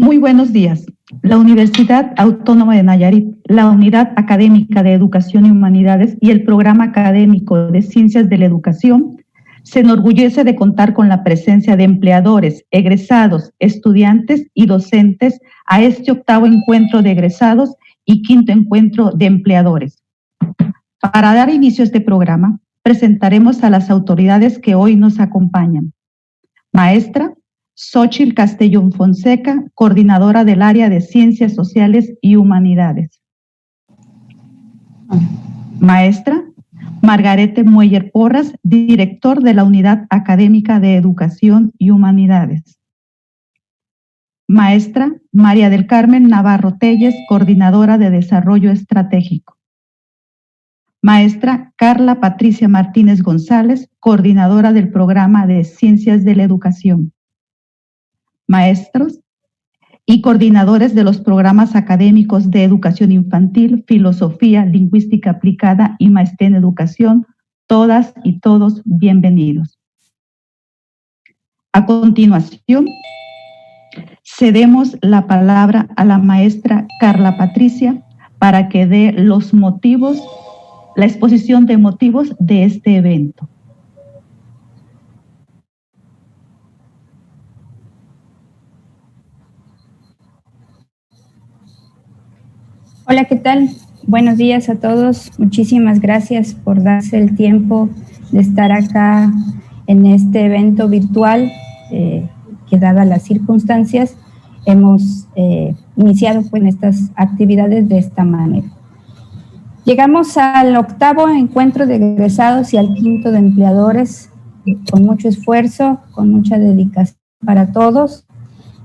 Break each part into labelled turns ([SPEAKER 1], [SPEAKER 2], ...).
[SPEAKER 1] Muy buenos días. La Universidad Autónoma de Nayarit, la Unidad Académica de Educación y Humanidades y el Programa Académico de Ciencias de la Educación se enorgullece de contar con la presencia de empleadores, egresados, estudiantes y docentes a este 8º encuentro de egresados y 5º encuentro de empleadores. Para dar inicio a este programa, presentaremos a las autoridades que hoy nos acompañan. Maestra Xóchitl Castellón Fonseca, coordinadora del área de Ciencias Sociales y Humanidades. Maestra Margarete Mueller Porras, director de la Unidad Académica de Educación y Humanidades. Maestra María del Carmen Navarro Telles, coordinadora de Desarrollo Estratégico. Maestra Carla Patricia Martínez González, coordinadora del Programa de Ciencias de la Educación. Maestros y coordinadores de los programas académicos de educación infantil, filosofía, lingüística aplicada y maestría en educación, todas y todos bienvenidos. A continuación, cedemos la palabra a la maestra Carla Patricia para que dé los motivos, la exposición de motivos de este evento.
[SPEAKER 2] Hola, ¿qué tal? Buenos días a todos. Muchísimas gracias por darse el tiempo de estar acá en este evento virtual, que dadas las circunstancias, hemos iniciado con estas actividades de esta manera. Llegamos al 8º encuentro de egresados y al 5º de empleadores, con mucho esfuerzo, con mucha dedicación para todos.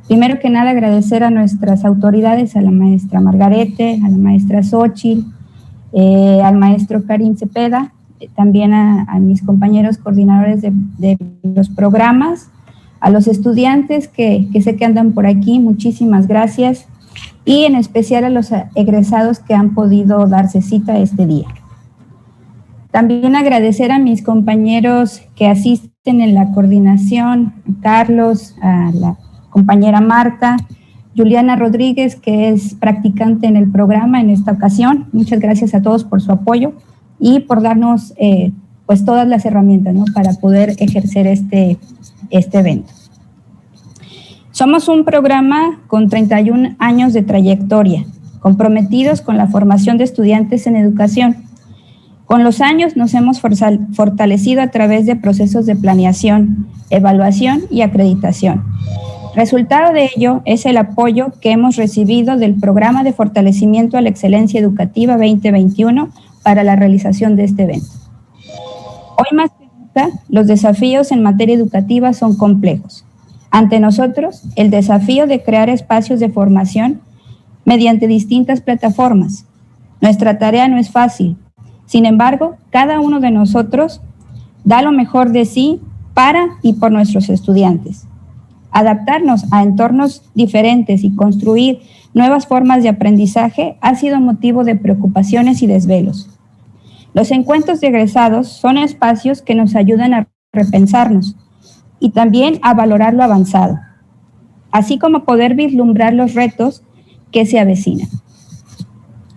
[SPEAKER 2] Primero que nada, agradecer a nuestras autoridades, a la maestra Margarete, a la maestra Xóchitl, al maestro Karim Cepeda, también a mis compañeros coordinadores de los programas, a los estudiantes que sé que andan por aquí, muchísimas gracias, y en especial a los egresados que han podido darse cita este día. También agradecer a mis compañeros que asisten en la coordinación, a Carlos, a la compañera Marta, Juliana Rodríguez, que es practicante en el programa en esta ocasión. Muchas gracias a todos por su apoyo y por darnos pues todas las herramientas, ¿no?, para poder ejercer este evento. Somos un programa con 31 años de trayectoria, comprometidos con la formación de estudiantes en educación. Con los años nos hemos fortalecido a través de procesos de planeación, evaluación y acreditación. Resultado de ello es el apoyo que hemos recibido del Programa de Fortalecimiento a la Excelencia Educativa 2021 para la realización de este evento. Hoy más que nunca, los desafíos en materia educativa son complejos. Ante nosotros, el desafío de crear espacios de formación mediante distintas plataformas. Nuestra tarea no es fácil. Sin embargo, cada uno de nosotros da lo mejor de sí para y por nuestros estudiantes. Adaptarnos a entornos diferentes y construir nuevas formas de aprendizaje ha sido motivo de preocupaciones y desvelos. Los encuentros de egresados son espacios que nos ayudan a repensarnos y también a valorar lo avanzado, así como poder vislumbrar los retos que se avecinan.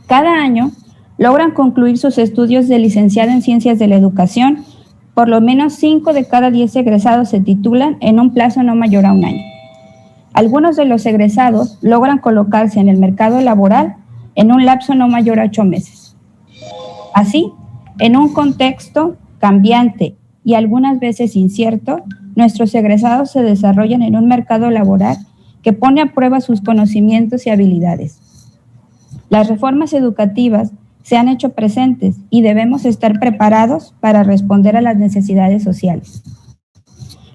[SPEAKER 2] Cada año logran concluir sus estudios de licenciado en Ciencias de la Educación. Por lo menos 5 de cada 10 egresados se titulan en un plazo no mayor a un año. Algunos de los egresados logran colocarse en el mercado laboral en un lapso no mayor a 8 meses. Así, en un contexto cambiante y algunas veces incierto, nuestros egresados se desarrollan en un mercado laboral que pone a prueba sus conocimientos y habilidades. Las reformas educativas se han hecho presentes y debemos estar preparados para responder a las necesidades sociales.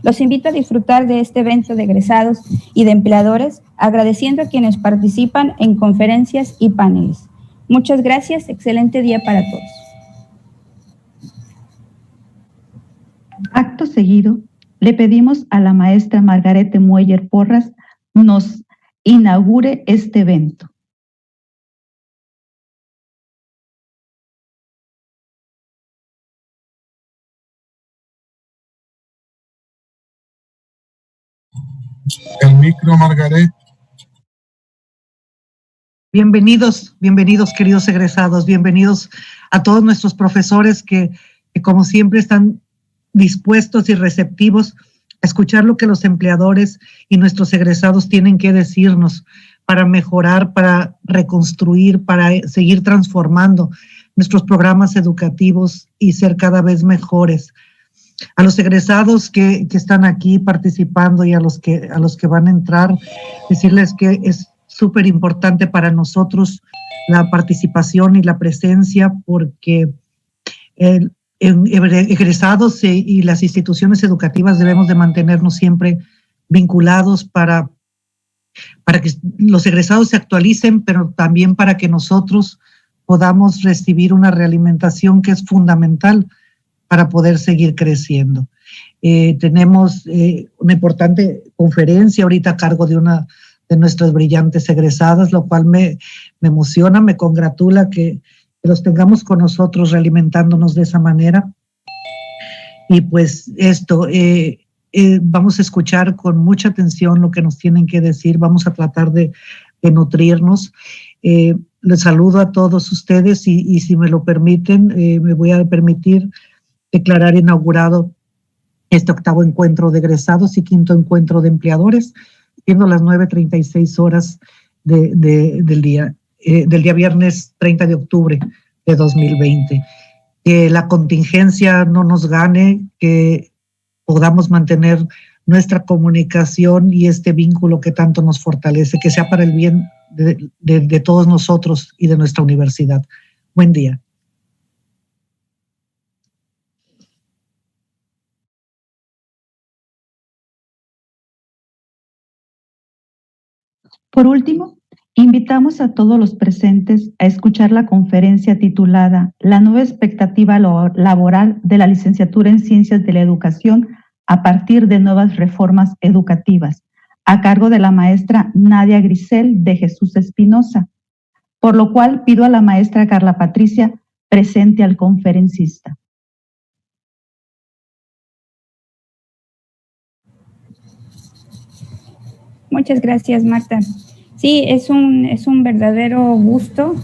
[SPEAKER 2] Los invito a disfrutar de este evento de egresados y de empleadores, agradeciendo a quienes participan en conferencias y paneles. Muchas gracias, excelente día para todos.
[SPEAKER 1] Acto seguido, le pedimos a la maestra Margarete Mueller Porras nos inaugure este evento.
[SPEAKER 3] El micro, Margaret. Bienvenidos queridos egresados, bienvenidos a todos nuestros profesores que como siempre están dispuestos y receptivos a escuchar lo que los empleadores y nuestros egresados tienen que decirnos para mejorar, para reconstruir, para seguir transformando nuestros programas educativos y ser cada vez mejores. A los egresados que están aquí participando y a los que van a entrar, decirles que es súper importante para nosotros la participación y la presencia, porque egresados y las instituciones educativas debemos de mantenernos siempre vinculados para que los egresados se actualicen, pero también para que nosotros podamos recibir una realimentación que es fundamental para poder seguir creciendo. Tenemos una importante conferencia ahorita a cargo de una de nuestras brillantes egresadas, lo cual me emociona, me congratula que los tengamos con nosotros realimentándonos de esa manera. Y pues esto, vamos a escuchar con mucha atención lo que nos tienen que decir, vamos a tratar de nutrirnos. Les saludo a todos ustedes y si me lo permiten, me voy a permitir declarar inaugurado este 8º encuentro de egresados y 5º encuentro de empleadores, siendo las 9:36 horas del día viernes 30 de octubre de 2020. Que la contingencia no nos gane, que podamos mantener nuestra comunicación y este vínculo que tanto nos fortalece, que sea para el bien de todos nosotros y de nuestra universidad. Buen día.
[SPEAKER 1] Por último, invitamos a todos los presentes a escuchar la conferencia titulada La nueva expectativa laboral de la licenciatura en Ciencias de la Educación a partir de nuevas reformas educativas, a cargo de la maestra Nadia Grisel de Jesús Espinosa, por lo cual pido a la maestra Carla Patricia presente al conferencista.
[SPEAKER 2] Muchas gracias, Marta. Sí, es un verdadero gusto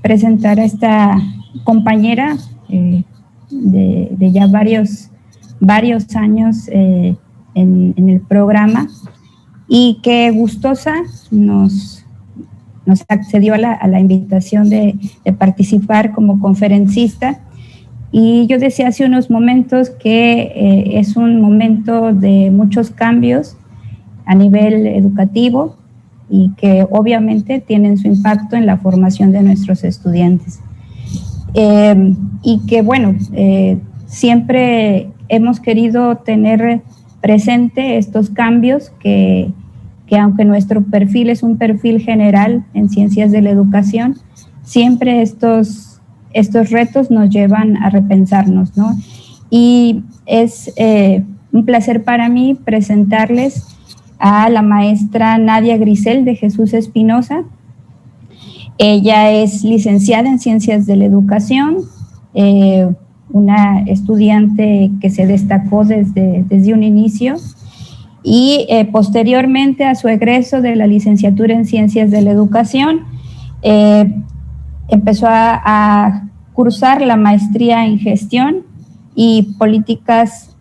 [SPEAKER 2] presentar a esta compañera de ya varios años en el programa, y que gustosa nos accedió a la invitación de participar como conferencista. Y yo decía hace unos momentos que es un momento de muchos cambios a nivel educativo y que obviamente tienen su impacto en la formación de nuestros estudiantes. Y que bueno, siempre hemos querido tener presente estos cambios que aunque nuestro perfil es un perfil general en ciencias de la educación, siempre estos retos nos llevan a repensarnos, ¿no? Y es un placer para mí presentarles a la maestra Nadia Grisel de Jesús Espinosa. Ella es licenciada en Ciencias de la Educación, una estudiante que se destacó desde un inicio, y posteriormente a su egreso de la licenciatura en Ciencias de la Educación, empezó a cursar la maestría en Gestión y Políticas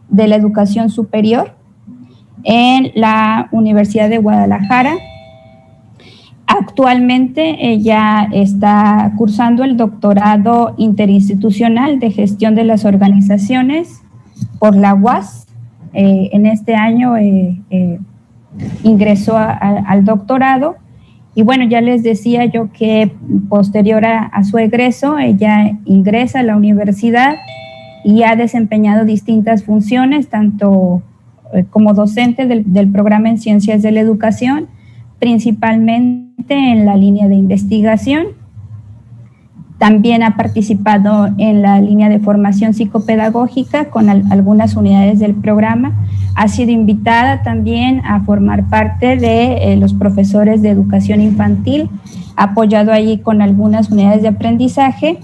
[SPEAKER 2] de la Educación Superior en la Universidad de Guadalajara. Actualmente ella está cursando el doctorado interinstitucional de gestión de las organizaciones por la UAS. En este año ingresó al doctorado, y bueno, ya les decía yo que posterior a su egreso, ella ingresa a la universidad y ha desempeñado distintas funciones, tanto como docente del programa en Ciencias de la Educación, principalmente en la línea de investigación. También ha participado en la línea de formación psicopedagógica con algunas unidades del programa. Ha sido invitada también a formar parte de los profesores de educación infantil, ha apoyado allí con algunas unidades de aprendizaje,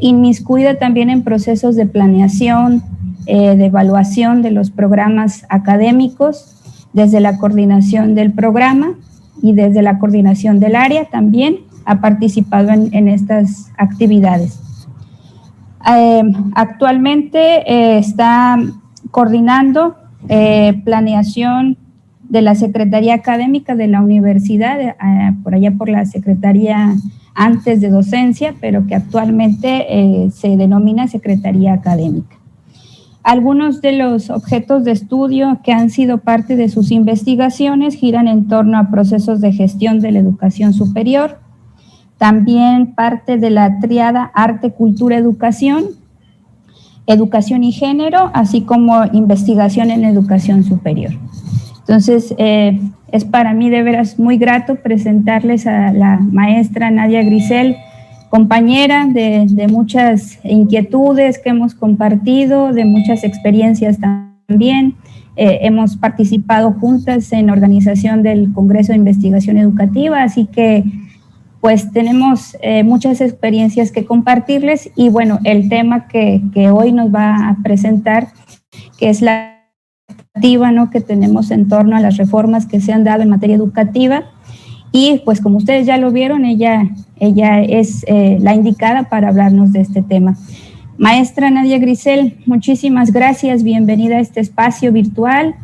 [SPEAKER 2] inmiscuida también en procesos de planeación, de evaluación de los programas académicos desde la coordinación del programa, y desde la coordinación del área también ha participado en estas actividades. Actualmente está coordinando planeación de la Secretaría Académica de la Universidad, por allá por la Secretaría antes de Docencia, pero que actualmente se denomina Secretaría Académica. Algunos de los objetos de estudio que han sido parte de sus investigaciones giran en torno a procesos de gestión de la educación superior, también parte de la triada arte, cultura, educación y género, así como investigación en educación superior. Entonces, es para mí de veras muy grato presentarles a la maestra Nadia Grisel, compañera de muchas inquietudes que hemos compartido, de muchas experiencias también. Hemos participado juntas en organización del Congreso de Investigación Educativa, así que pues tenemos muchas experiencias que compartirles y bueno, el tema que hoy nos va a presentar, que es la expectativa, ¿no?, que tenemos en torno a las reformas que se han dado en materia educativa. Y pues como ustedes ya lo vieron, ella es la indicada para hablarnos de este tema. Maestra Nadia Grisel, muchísimas gracias, bienvenida a este espacio virtual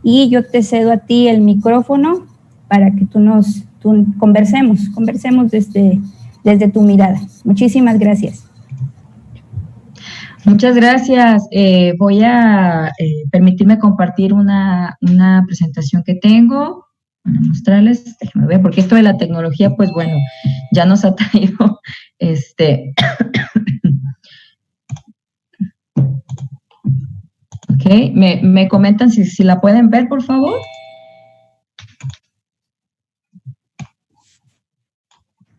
[SPEAKER 2] y yo te cedo a ti el micrófono para que tú conversemos desde tu mirada. Muchísimas gracias.
[SPEAKER 4] Muchas gracias. Voy a permitirme compartir una presentación que tengo. Bueno, mostrarles, déjenme ver, porque esto de la tecnología, pues bueno, ya nos ha traído Ok, me comentan si la pueden ver, por favor.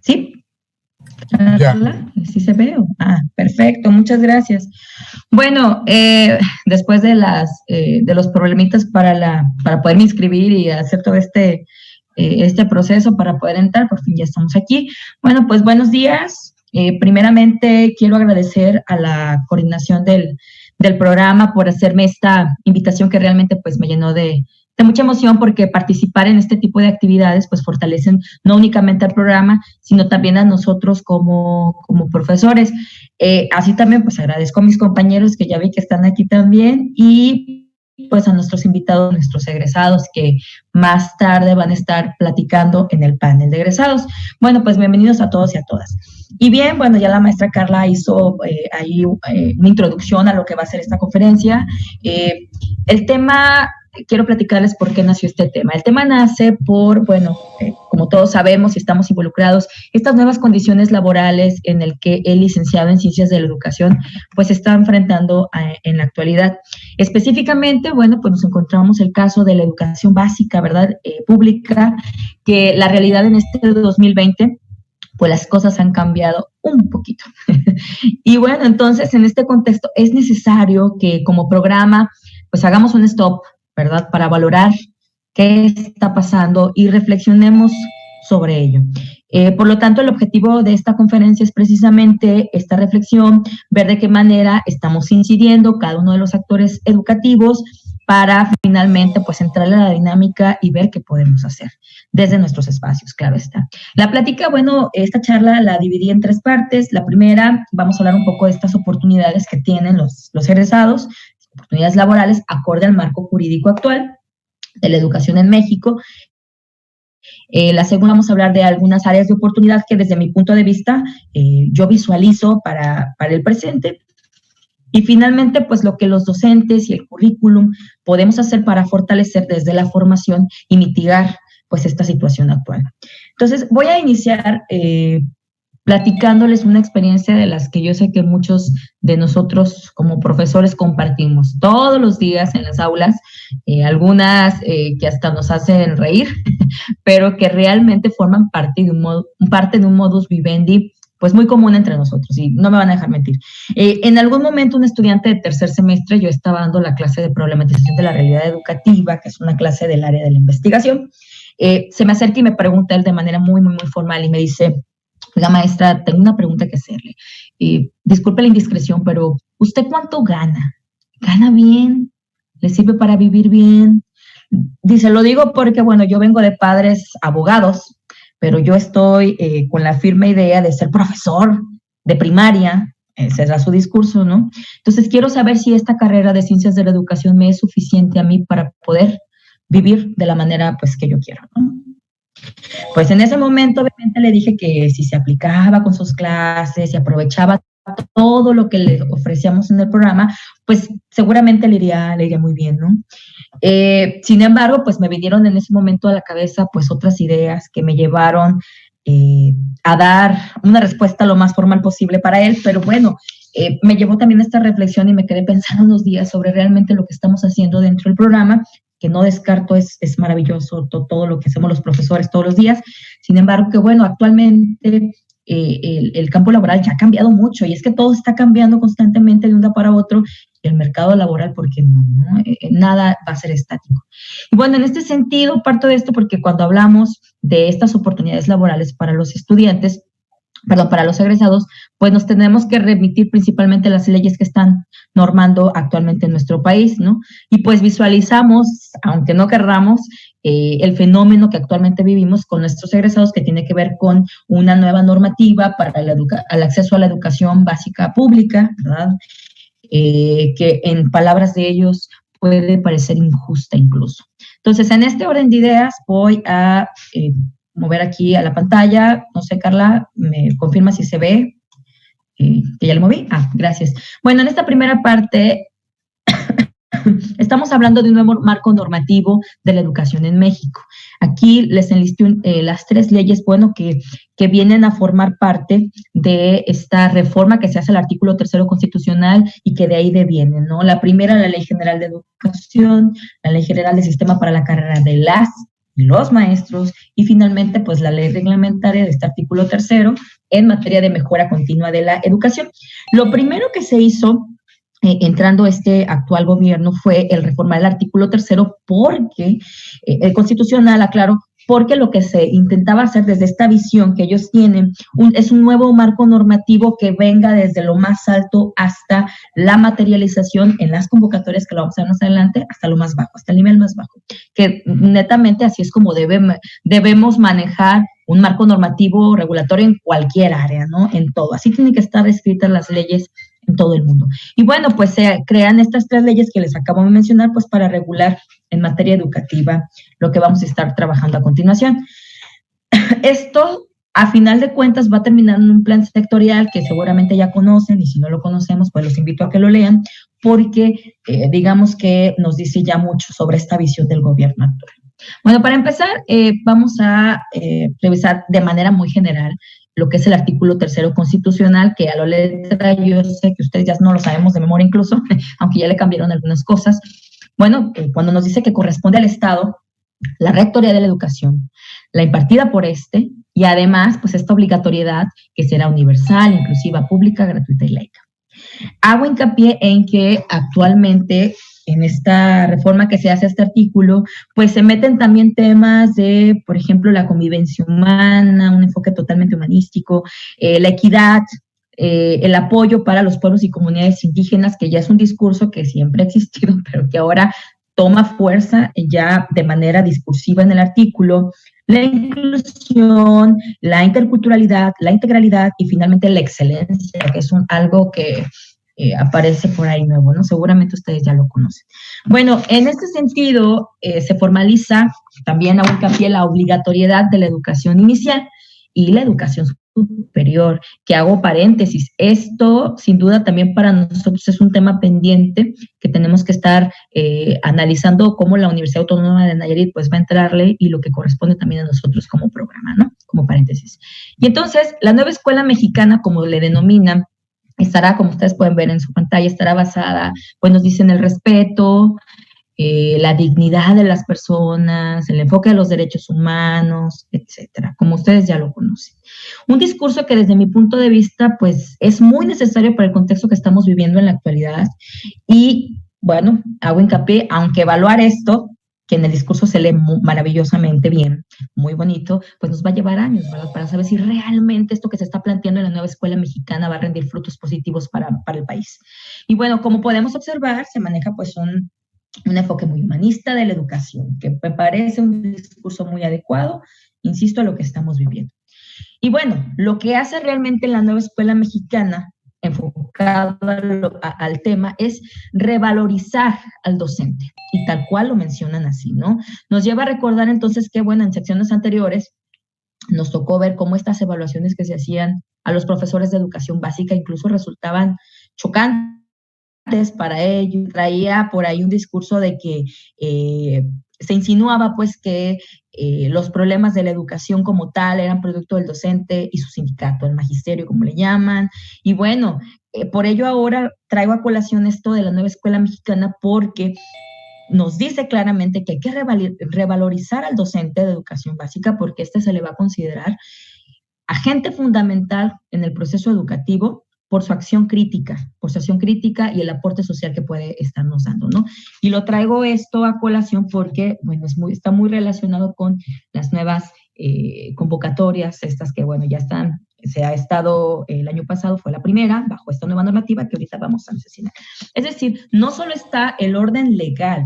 [SPEAKER 4] ¿Sí?
[SPEAKER 5] Ya.
[SPEAKER 4] ¿Sí se ve? Perfecto, muchas gracias. Bueno, después de los problemitas para poderme inscribir y hacer todo este proceso para poder entrar, por fin ya estamos aquí. Bueno, pues buenos días. Primeramente quiero agradecer a la coordinación del programa por hacerme esta invitación que realmente pues me llenó de mucha emoción, porque participar en este tipo de actividades pues fortalecen no únicamente al programa, sino también a nosotros como profesores. Así también pues agradezco a mis compañeros que ya vi que están aquí también y pues a nuestros invitados, nuestros egresados que más tarde van a estar platicando en el panel de egresados. Bueno, pues bienvenidos a todos y a todas. Y bien, bueno, ya la maestra Carla hizo ahí una introducción a lo que va a ser esta conferencia. El tema, quiero platicarles por qué nació este tema. El tema nace por, bueno, como todos sabemos y estamos involucrados, estas nuevas condiciones laborales en el que el licenciado en Ciencias de la Educación pues está enfrentando en la actualidad. Específicamente, bueno, pues nos encontramos el caso de la educación básica, ¿verdad?, pública, que la realidad en este 2020, pues las cosas han cambiado un poquito. Y bueno, entonces en este contexto es necesario que como programa pues hagamos un stop, ¿verdad?, para valorar qué está pasando y reflexionemos sobre ello. Por lo tanto, el objetivo de esta conferencia es precisamente esta reflexión, ver de qué manera estamos incidiendo cada uno de los actores educativos para finalmente pues entrar a la dinámica y ver qué podemos hacer desde nuestros espacios, claro está. La plática, bueno, esta charla la dividí en 3 partes. La primera, vamos a hablar un poco de estas oportunidades que tienen los egresados, oportunidades laborales acorde al marco jurídico actual de la educación en México. La segunda, vamos a hablar de algunas áreas de oportunidad que desde mi punto de vista yo visualizo para el presente. Y finalmente, pues lo que los docentes y el currículum podemos hacer para fortalecer desde la formación y mitigar pues esta situación actual. Entonces, voy a iniciar platicándoles una experiencia de las que yo sé que muchos de nosotros como profesores compartimos todos los días en las aulas, algunas que hasta nos hacen reír, pero que realmente forman parte de un modus vivendi pues muy común entre nosotros, y no me van a dejar mentir. En algún momento un estudiante de tercer semestre, yo estaba dando la clase de problematización de la realidad educativa, que es una clase del área de la investigación, se me acerca y me pregunta él de manera muy formal y me dice: oiga, maestra, tengo una pregunta que hacerle. Disculpe la indiscreción, pero ¿usted cuánto gana? ¿Gana bien? ¿Le sirve para vivir bien? Dice, lo digo porque, bueno, yo vengo de padres abogados, pero yo estoy con la firme idea de ser profesor de primaria, ese era su discurso, ¿no? Entonces quiero saber si esta carrera de ciencias de la educación me es suficiente a mí para poder vivir de la manera, pues, que yo quiero, ¿no? Pues en ese momento, obviamente, le dije que si se aplicaba con sus clases y aprovechaba todo lo que le ofrecíamos en el programa, pues seguramente le iría muy bien, ¿no? Sin embargo, pues me vinieron en ese momento a la cabeza pues otras ideas que me llevaron a dar una respuesta lo más formal posible para él, pero bueno, me llevó también esta reflexión y me quedé pensando unos días sobre realmente lo que estamos haciendo dentro del programa, que no descarto, es maravilloso todo lo que hacemos los profesores todos los días. Sin embargo, que bueno, actualmente el campo laboral ya ha cambiado mucho y es que todo está cambiando constantemente de un día para otro, el mercado laboral, porque nada va a ser estático. Y bueno, en este sentido, parto de esto porque cuando hablamos de estas oportunidades laborales para los estudiantes, para los egresados, pues nos tenemos que remitir principalmente a las leyes que están normando actualmente en nuestro país, ¿no? Y pues visualizamos, aunque no querramos, el fenómeno que actualmente vivimos con nuestros egresados, que tiene que ver con una nueva normativa para el acceso a la educación básica pública, ¿verdad? Que en palabras de ellos puede parecer injusta incluso. Entonces, en este orden de ideas voy a mover aquí a la pantalla. No sé, Carla, me confirma si se ve, que ya le moví. Gracias. Bueno, en esta primera parte estamos hablando de un nuevo marco normativo de la educación en México. Aquí les enlisté las 3 leyes, bueno, que vienen a formar parte de esta reforma que se hace al artículo 3º constitucional y que de ahí deviene, ¿no? La primera, la Ley General de Educación, la Ley General del Sistema para la Carrera de las y los maestros, y finalmente, pues, la ley reglamentaria de este artículo 3º en materia de mejora continua de la educación. Lo primero que se hizo entrando este actual gobierno fue el reformar el artículo 3º porque, el constitucional, aclaro, porque lo que se intentaba hacer desde esta visión que ellos tienen es un nuevo marco normativo que venga desde lo más alto hasta la materialización en las convocatorias, que lo vamos a ver más adelante, hasta lo más bajo, hasta el nivel más bajo, que netamente así es como debemos manejar un marco normativo regulatorio en cualquier área, ¿no? En todo. Así tienen que estar escritas las leyes en todo el mundo. Y bueno, pues se crean estas 3 leyes que les acabo de mencionar, pues para regular en materia educativa lo que vamos a estar trabajando a continuación. Esto, a final de cuentas, va a terminar en un plan sectorial que seguramente ya conocen, y si no lo conocemos, pues los invito a que lo lean, porque digamos que nos dice ya mucho sobre esta visión del gobierno actual. Bueno, para empezar, vamos a revisar de manera muy general lo que es el artículo 3º constitucional, que a la letra yo sé que ustedes ya no lo sabemos de memoria incluso, aunque ya le cambiaron algunas cosas. Bueno, cuando nos dice que corresponde al Estado la rectoría de la educación, la impartida por este, y además, pues esta obligatoriedad que será universal, inclusiva, pública, gratuita y laica. Hago hincapié en que actualmente en esta reforma que se hace a este artículo, pues se meten también temas de, por ejemplo, la convivencia humana, un enfoque totalmente humanístico, la equidad, el apoyo para los pueblos y comunidades indígenas, que ya es un discurso que siempre ha existido, pero que ahora toma fuerza ya de manera discursiva en el artículo, la inclusión, la interculturalidad, la integralidad y finalmente la excelencia, que es algo que aparece por ahí nuevo, ¿no? Seguramente ustedes ya lo conocen. Bueno, en este sentido, se formaliza también a hincapié la obligatoriedad de la educación inicial y la educación superior, que hago paréntesis. Esto, sin duda, también para nosotros es un tema pendiente que tenemos que estar analizando cómo la Universidad Autónoma de Nayarit pues va a entrarle y lo que corresponde también a nosotros como programa, ¿no? Como paréntesis. Y entonces, la nueva escuela mexicana, como le denominan, estará, como ustedes pueden ver en su pantalla, estará basada, pues nos dicen el respeto, la dignidad de las personas, el enfoque de los derechos humanos, etcétera, como ustedes ya lo conocen. Un discurso que desde mi punto de vista, pues es muy necesario para el contexto que estamos viviendo en la actualidad y, bueno, hago hincapié, aunque evaluar esto, que en el discurso se lee maravillosamente bien, muy bonito, pues nos va a llevar años, ¿verdad? Para saber si realmente esto que se está planteando en la nueva escuela mexicana va a rendir frutos positivos para el país. Y bueno, como podemos observar, se maneja pues un un enfoque muy humanista de la educación, que me parece un discurso muy adecuado, insisto, a lo que estamos viviendo. Y bueno, lo que hace realmente la nueva escuela mexicana, enfocado al tema, es revalorizar al docente, y tal cual lo mencionan así, ¿no? Nos lleva a recordar entonces que, bueno, en secciones anteriores nos tocó ver cómo estas evaluaciones que se hacían a los profesores de educación básica incluso resultaban chocantes para ellos. Traía por ahí un discurso de que se insinuaba pues que los problemas de la educación como tal eran producto del docente y su sindicato, el magisterio como le llaman, y bueno, por ello ahora traigo a colación esto de la nueva escuela mexicana porque nos dice claramente que hay que revalorizar al docente de educación básica porque este se le va a considerar agente fundamental en el proceso educativo por su acción crítica y el aporte social que puede estarnos dando, ¿no? Y lo traigo esto a colación porque, bueno, está muy relacionado con las nuevas convocatorias, estas que, bueno, ya están, se ha estado, el año pasado fue la primera, bajo esta nueva normativa que ahorita vamos a asesinar. Es decir, no solo está el orden legal,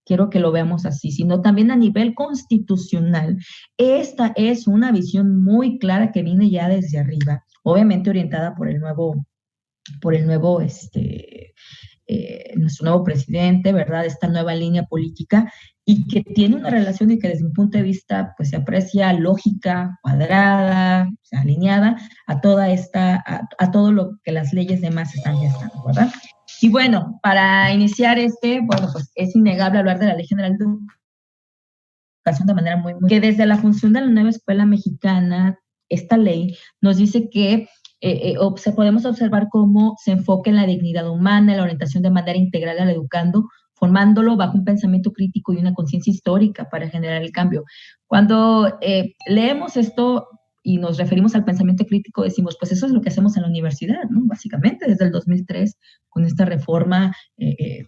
[SPEAKER 4] quiero que lo veamos así, sino también a nivel constitucional. Esta es una visión muy clara que viene ya desde arriba, obviamente orientada por el nuevo nuestro nuevo presidente, ¿verdad? Esta nueva línea política y que tiene una relación y que desde mi punto de vista pues se aprecia lógica, cuadrada, o sea, alineada a toda esta, a todo lo que las leyes demás están gestando, ¿verdad? Y bueno, para iniciar bueno, pues es innegable hablar de la Ley General de Educación de manera muy que desde la función de la nueva escuela mexicana, esta ley nos dice que podemos observar cómo se enfoca en la dignidad humana, en la orientación de manera integral al educando, formándolo bajo un pensamiento crítico y una conciencia histórica para generar el cambio. Cuando leemos esto y nos referimos al pensamiento crítico, decimos, pues eso es lo que hacemos en la universidad, ¿no? Básicamente, desde el 2003, con esta reforma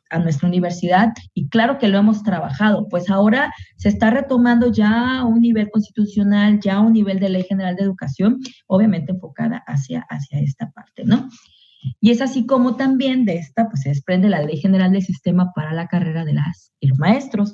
[SPEAKER 4] a nuestra universidad, y claro que lo hemos trabajado, pues ahora se está retomando ya a un nivel constitucional, ya a un nivel de Ley General de Educación, obviamente enfocada hacia esta parte, ¿no? Y es así como también de esta, pues se desprende la Ley General del Sistema para la carrera de las y los maestros.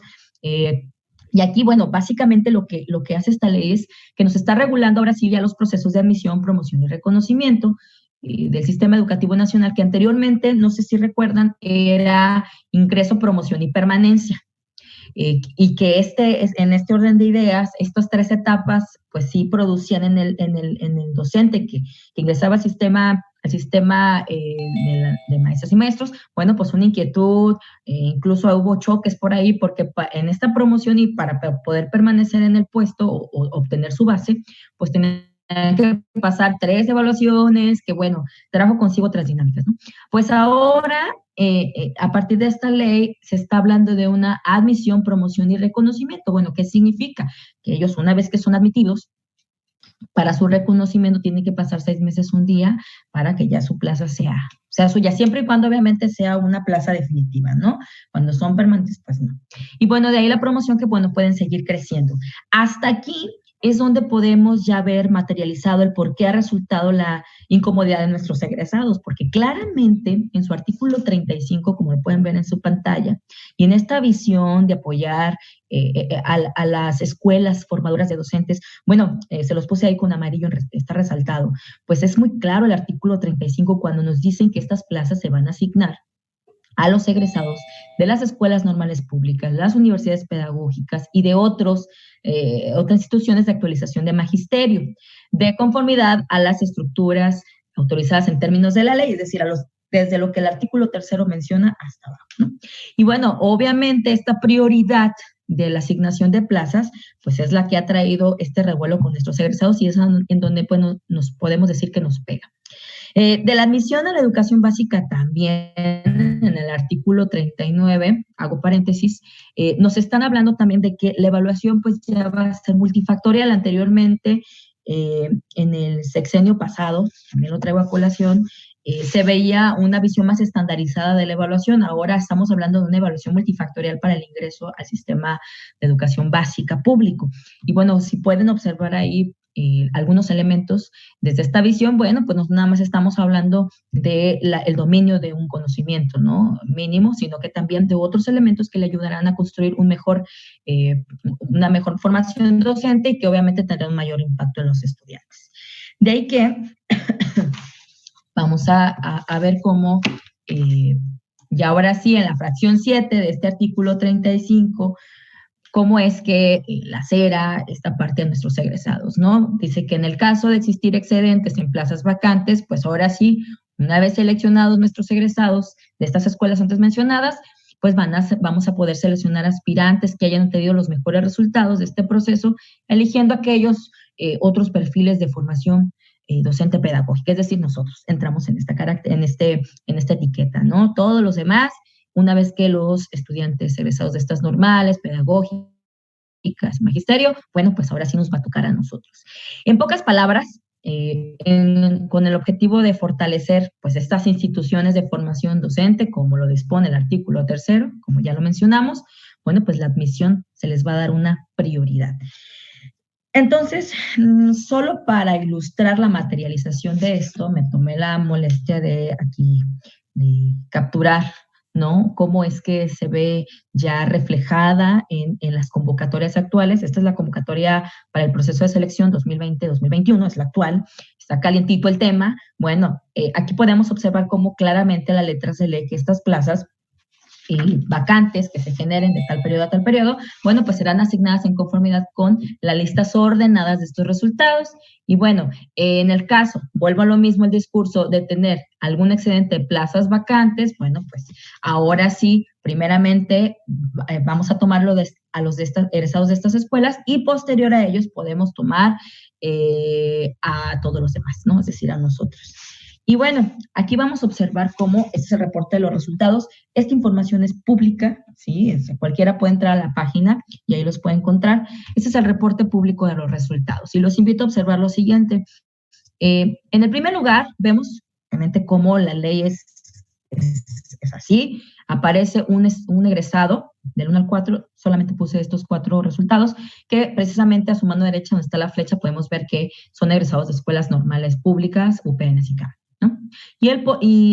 [SPEAKER 4] Y aquí, bueno, básicamente lo que hace esta ley es que nos está regulando ahora sí ya los procesos de admisión, promoción y reconocimiento del Sistema Educativo Nacional, que anteriormente, no sé si recuerdan, era ingreso, promoción y permanencia. Y que en este orden de ideas, estas tres etapas, pues sí producían en el docente que ingresaba al sistema de maestras y maestros, bueno, pues una inquietud, incluso hubo choques por ahí, porque en esta promoción y para poder permanecer en el puesto o obtener su base, pues tenían que pasar 3 evaluaciones, que bueno, trajo consigo otras dinámicas, ¿no? Pues ahora, a partir de esta ley, se está hablando de una admisión, promoción y reconocimiento. Bueno, ¿qué significa? Que ellos, una vez que son admitidos, para su reconocimiento tiene que pasar 6 meses, un día, para que ya su plaza sea suya, siempre y cuando obviamente sea una plaza definitiva, ¿no? Cuando son permanentes, pues no. Y bueno, de ahí la promoción que, bueno, pueden seguir creciendo. Hasta aquí es donde podemos ya ver materializado el por qué ha resultado la incomodidad de nuestros egresados, porque claramente en su artículo 35, como lo pueden ver en su pantalla, y en esta visión de apoyar a las escuelas formadoras de docentes, bueno, se los puse ahí con amarillo, está resaltado, pues es muy claro el artículo 35 cuando nos dicen que estas plazas se van a asignar a los egresados de las escuelas normales públicas, las universidades pedagógicas y de otras instituciones de actualización de magisterio, de conformidad a las estructuras autorizadas en términos de la ley, es decir, desde lo que el artículo 3 menciona hasta abajo, ¿no? Y bueno, obviamente esta prioridad de la asignación de plazas, pues es la que ha traído este revuelo con nuestros egresados y es en donde pues, nos podemos decir que nos pega. De la admisión a la educación básica también, en el artículo 39, hago paréntesis, nos están hablando también de que la evaluación pues ya va a ser multifactorial. Anteriormente, en el sexenio pasado, también lo traigo a colación, se veía una visión más estandarizada de la evaluación. Ahora estamos hablando de una evaluación multifactorial para el ingreso al sistema de educación básica público. Y bueno, si pueden observar ahí, algunos elementos desde esta visión, bueno, pues no nada más estamos hablando de el dominio de un conocimiento, ¿no? Mínimo, sino que también de otros elementos que le ayudarán a construir una mejor formación docente y que obviamente tendrá un mayor impacto en los estudiantes. De ahí que vamos a ver cómo, y ahora sí, en la fracción 7 de este artículo 35, cómo es que lacera esta parte de nuestros egresados, ¿no? Dice que en el caso de existir excedentes en plazas vacantes, pues ahora sí, una vez seleccionados nuestros egresados de estas escuelas antes mencionadas, pues vamos a poder seleccionar aspirantes que hayan tenido los mejores resultados de este proceso, eligiendo aquellos otros perfiles de formación docente pedagógica, es decir, nosotros entramos en esta etiqueta, ¿no? Todos los demás, una vez que los estudiantes egresados de estas normales, pedagógicas, magisterio, bueno, pues ahora sí nos va a tocar a nosotros. En pocas palabras, con el objetivo de fortalecer pues estas instituciones de formación docente, como lo dispone el artículo 3, como ya lo mencionamos, bueno, pues la admisión se les va a dar una prioridad. Entonces, solo para ilustrar la materialización de esto, me tomé la molestia de capturar, ¿no? Cómo es que se ve ya reflejada en las convocatorias actuales. Esta es la convocatoria para el proceso de selección 2020-2021, es la actual. Está calientito el tema. Bueno, aquí podemos observar cómo claramente la letra se lee que estas plazas vacantes que se generen de tal periodo a tal periodo, bueno, pues serán asignadas en conformidad con las listas ordenadas de estos resultados. Y bueno, en el caso, vuelvo a lo mismo el discurso de tener algún excedente de plazas vacantes, bueno, pues ahora sí, primeramente vamos a tomarlo a los egresados de estas escuelas y posterior a ellos podemos tomar a todos los demás, ¿no? Es decir, a nosotros. Y bueno, aquí vamos a observar cómo este es el reporte de los resultados. Esta información es pública, ¿sí? Cualquiera puede entrar a la página y ahí los puede encontrar. Este es el reporte público de los resultados. Y los invito a observar lo siguiente. En el primer lugar, vemos obviamente cómo la ley es así. Aparece un egresado del 1 al 4, solamente puse estos 4 resultados, que precisamente a su mano derecha, donde está la flecha, podemos ver que son egresados de escuelas normales públicas, UPNs y CAP, ¿no? Y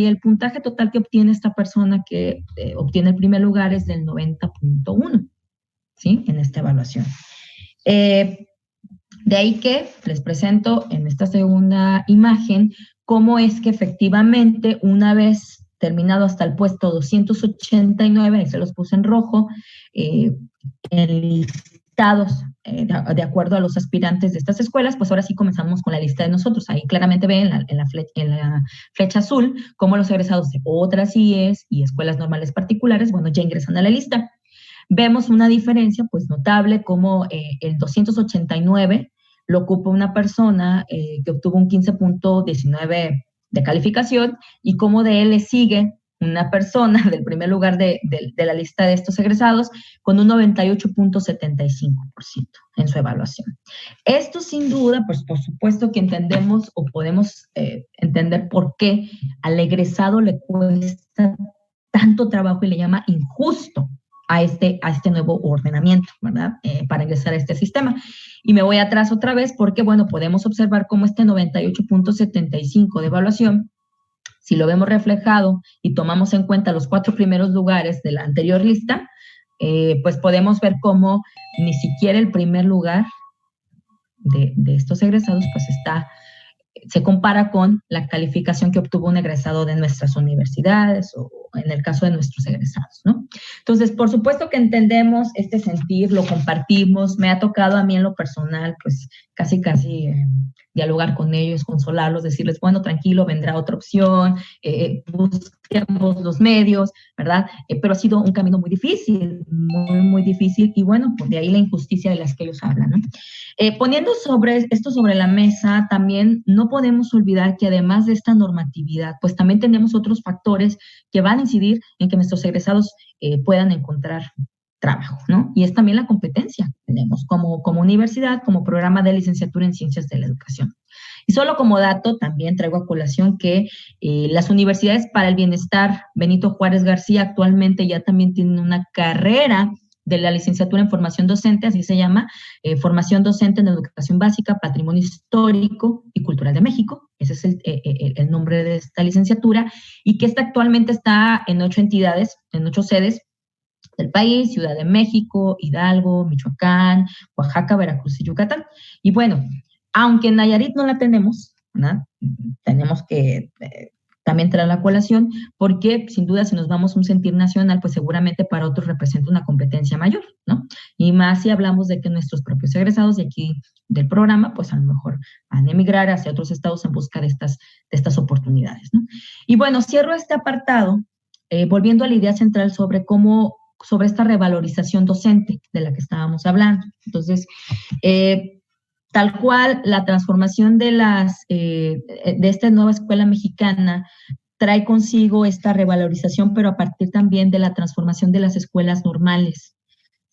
[SPEAKER 4] el puntaje total que obtiene esta persona que obtiene el primer lugar es del 90.1, ¿sí? En esta evaluación. De ahí que les presento en esta segunda imagen cómo es que efectivamente una vez terminado hasta el puesto 289, ahí se los puse en rojo, enlistados de acuerdo a los aspirantes de estas escuelas, pues ahora sí comenzamos con la lista de nosotros. Ahí claramente ven en la flecha azul cómo los egresados de otras IES y escuelas normales particulares, bueno, ya ingresan a la lista. Vemos una diferencia pues notable como el 289 lo ocupa una persona que obtuvo un 15.19 de calificación y cómo de él le sigue una persona del primer lugar de la lista de estos egresados con un 98.75% en su evaluación. Esto sin duda, pues por supuesto que entendemos o podemos entender por qué al egresado le cuesta tanto trabajo y le llama injusto a este nuevo ordenamiento, ¿verdad? Para ingresar a este sistema. Y me voy atrás otra vez porque, bueno, podemos observar cómo este 98.75 de evaluación, si lo vemos reflejado y tomamos en cuenta los 4 primeros lugares de la anterior lista, pues podemos ver cómo ni siquiera el primer lugar de estos egresados, pues se compara con la calificación que obtuvo un egresado de nuestras universidades o en el caso de nuestros egresados, ¿no? Entonces, por supuesto que entendemos este sentir, lo compartimos, me ha tocado a mí en lo personal, pues casi dialogar con ellos, consolarlos, decirles, bueno, tranquilo, vendrá otra opción, busquemos los medios, ¿verdad? Pero ha sido un camino muy difícil, muy difícil, y bueno, pues de ahí la injusticia de las que ellos hablan, ¿no? Poniendo esto sobre la mesa, también no podemos olvidar que además de esta normatividad, pues también tenemos otros factores que van a incidir en que nuestros egresados puedan encontrar trabajo, ¿no? Y es también la competencia que tenemos como universidad, como programa de licenciatura en Ciencias de la Educación. Y solo como dato, también traigo a colación que las universidades para el bienestar Benito Juárez García actualmente ya también tienen una carrera de la licenciatura en formación docente, así se llama, formación docente en educación básica, patrimonio histórico y cultural de México. Ese es el nombre de esta licenciatura, y que esta actualmente está en 8 entidades, en 8 sedes del país: Ciudad de México, Hidalgo, Michoacán, Oaxaca, Veracruz y Yucatán. Y bueno, aunque en Nayarit no la tenemos, ¿no?, tenemos que también traer la colación, porque sin duda si nos vamos a un sentir nacional, pues seguramente para otros representa una competencia mayor, ¿no? Y más si hablamos de que nuestros propios egresados de aquí del programa, pues a lo mejor van a emigrar hacia otros estados en busca de estas oportunidades, ¿no? Y bueno, cierro este apartado volviendo a la idea central sobre esta revalorización docente de la que estábamos hablando. Entonces, tal cual, la transformación de esta nueva escuela mexicana trae consigo esta revalorización, pero a partir también de la transformación de las escuelas normales,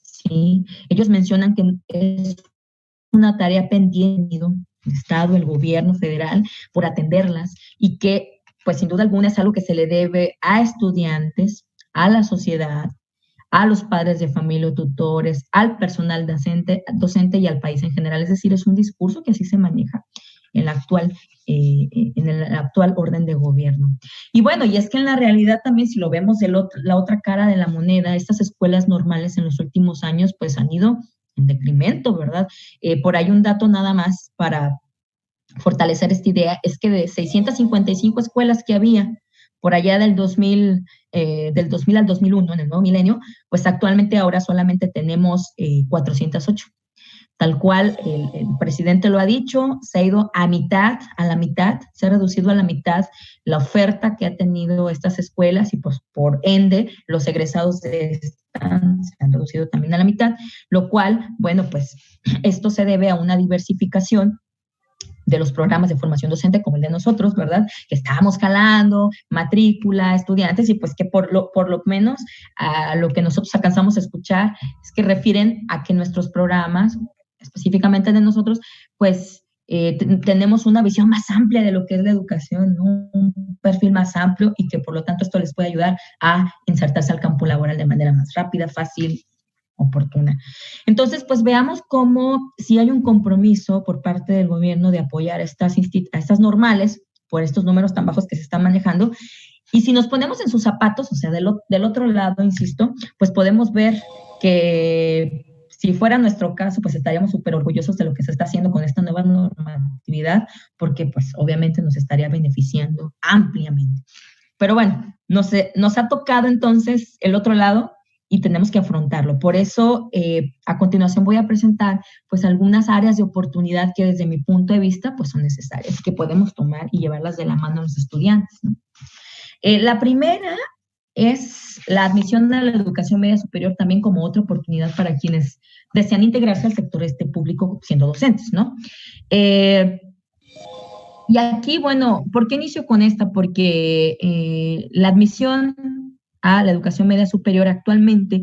[SPEAKER 4] ¿sí? Ellos mencionan que es una tarea pendiente del Estado, el gobierno federal, por atenderlas, y que, pues sin duda alguna, es algo que se le debe a estudiantes, a la sociedad, a los padres de familia o tutores, al personal docente y al país en general. Es decir, es un discurso que así se maneja en el actual orden de gobierno. Y bueno, y es que en la realidad también, si lo vemos de la otra cara de la moneda, estas escuelas normales en los últimos años pues han ido en decremento, ¿verdad? Por ahí un dato nada más para fortalecer esta idea, es que de 655 escuelas que había por allá del 2000 al 2001, en el nuevo milenio, pues actualmente ahora solamente tenemos 408. Tal cual el presidente lo ha dicho, se ha ido a la mitad, se ha reducido a la mitad la oferta que ha tenido estas escuelas, y pues por ende los egresados se han reducido también a la mitad, lo cual, bueno, pues esto se debe a una diversificación de los programas de formación docente como el de nosotros, ¿verdad? Que estábamos jalando matrícula, estudiantes, y pues que por lo menos a lo que nosotros alcanzamos a escuchar es que refieren a que nuestros programas, específicamente de nosotros, pues tenemos una visión más amplia de lo que es la educación, ¿no? Un perfil más amplio, y que por lo tanto esto les puede ayudar a insertarse al campo laboral de manera más rápida, fácil, oportuna. Entonces, pues veamos cómo si hay un compromiso por parte del gobierno de apoyar a estas normales por estos números tan bajos que se están manejando. Y si nos ponemos en sus zapatos, o sea, del otro lado, insisto, pues podemos ver que si fuera nuestro caso, pues estaríamos súper orgullosos de lo que se está haciendo con esta nueva normatividad, porque pues obviamente nos estaría beneficiando ampliamente. Pero bueno, nos ha tocado entonces el otro lado, y tenemos que afrontarlo. Por eso, a continuación voy a presentar pues algunas áreas de oportunidad que desde mi punto de vista pues son necesarias, que podemos tomar y llevarlas de la mano a los estudiantes, ¿no? La primera es la admisión a la educación media superior, también como otra oportunidad para quienes desean integrarse al sector público siendo docentes, ¿no? Y aquí, bueno, ¿por qué inicio con esta? Porque la admisión a la educación media superior actualmente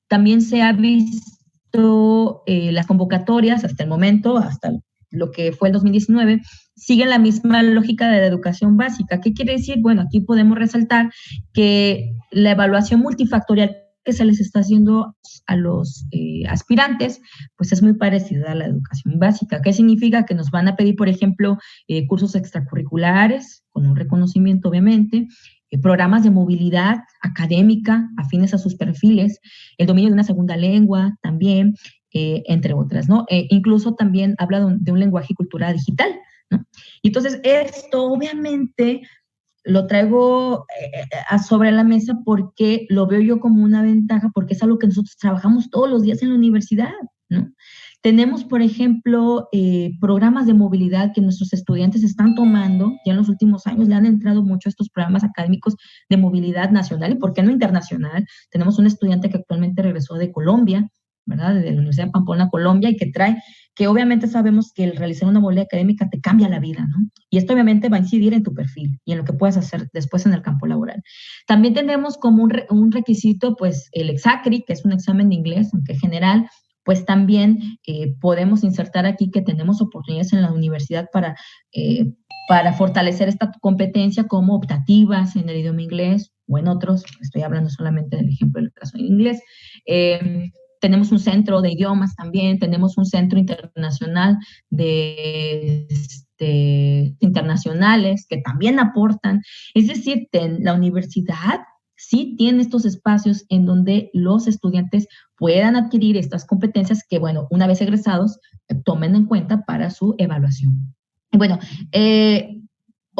[SPEAKER 4] también se ha visto las convocatorias hasta el momento, hasta lo que fue el 2019, siguen la misma lógica de la educación básica. ¿Qué quiere decir? Bueno, aquí podemos resaltar que la evaluación multifactorial que se les está haciendo a los aspirantes, pues es muy parecida a la educación básica. ¿Qué significa? Que nos van a pedir, por ejemplo, cursos extracurriculares, con un reconocimiento, obviamente, programas de movilidad académica afines a sus perfiles, el dominio de una segunda lengua también, entre otras, ¿no? Incluso también habla de un lenguaje y cultura digital, ¿no? Y entonces esto obviamente lo traigo sobre la mesa porque lo veo yo como una ventaja, porque es algo que nosotros trabajamos todos los días en la universidad, ¿no? Tenemos, por ejemplo, programas de movilidad que nuestros estudiantes están tomando, ya en los últimos años le han entrado mucho a estos programas académicos de movilidad nacional y, ¿por qué no internacional? Tenemos un estudiante que actualmente regresó de Colombia, ¿verdad? De la Universidad de Pamplona, Colombia, y que obviamente sabemos que el realizar una movilidad académica te cambia la vida, ¿no? Y esto obviamente va a incidir en tu perfil y en lo que puedas hacer después en el campo laboral. También tenemos como un requisito, pues, el EXACRI, que es un examen de inglés, aunque general, pues también podemos insertar aquí que tenemos oportunidades en la universidad para fortalecer esta competencia, como optativas en el idioma inglés o en otros. Estoy hablando solamente del ejemplo del caso en inglés. tenemos un centro de idiomas también, tenemos un centro internacional de internacionales que también aportan. Es decir, la universidad sí tiene estos espacios en donde los estudiantes puedan adquirir estas competencias que, bueno, una vez egresados, tomen en cuenta para su evaluación. Y bueno,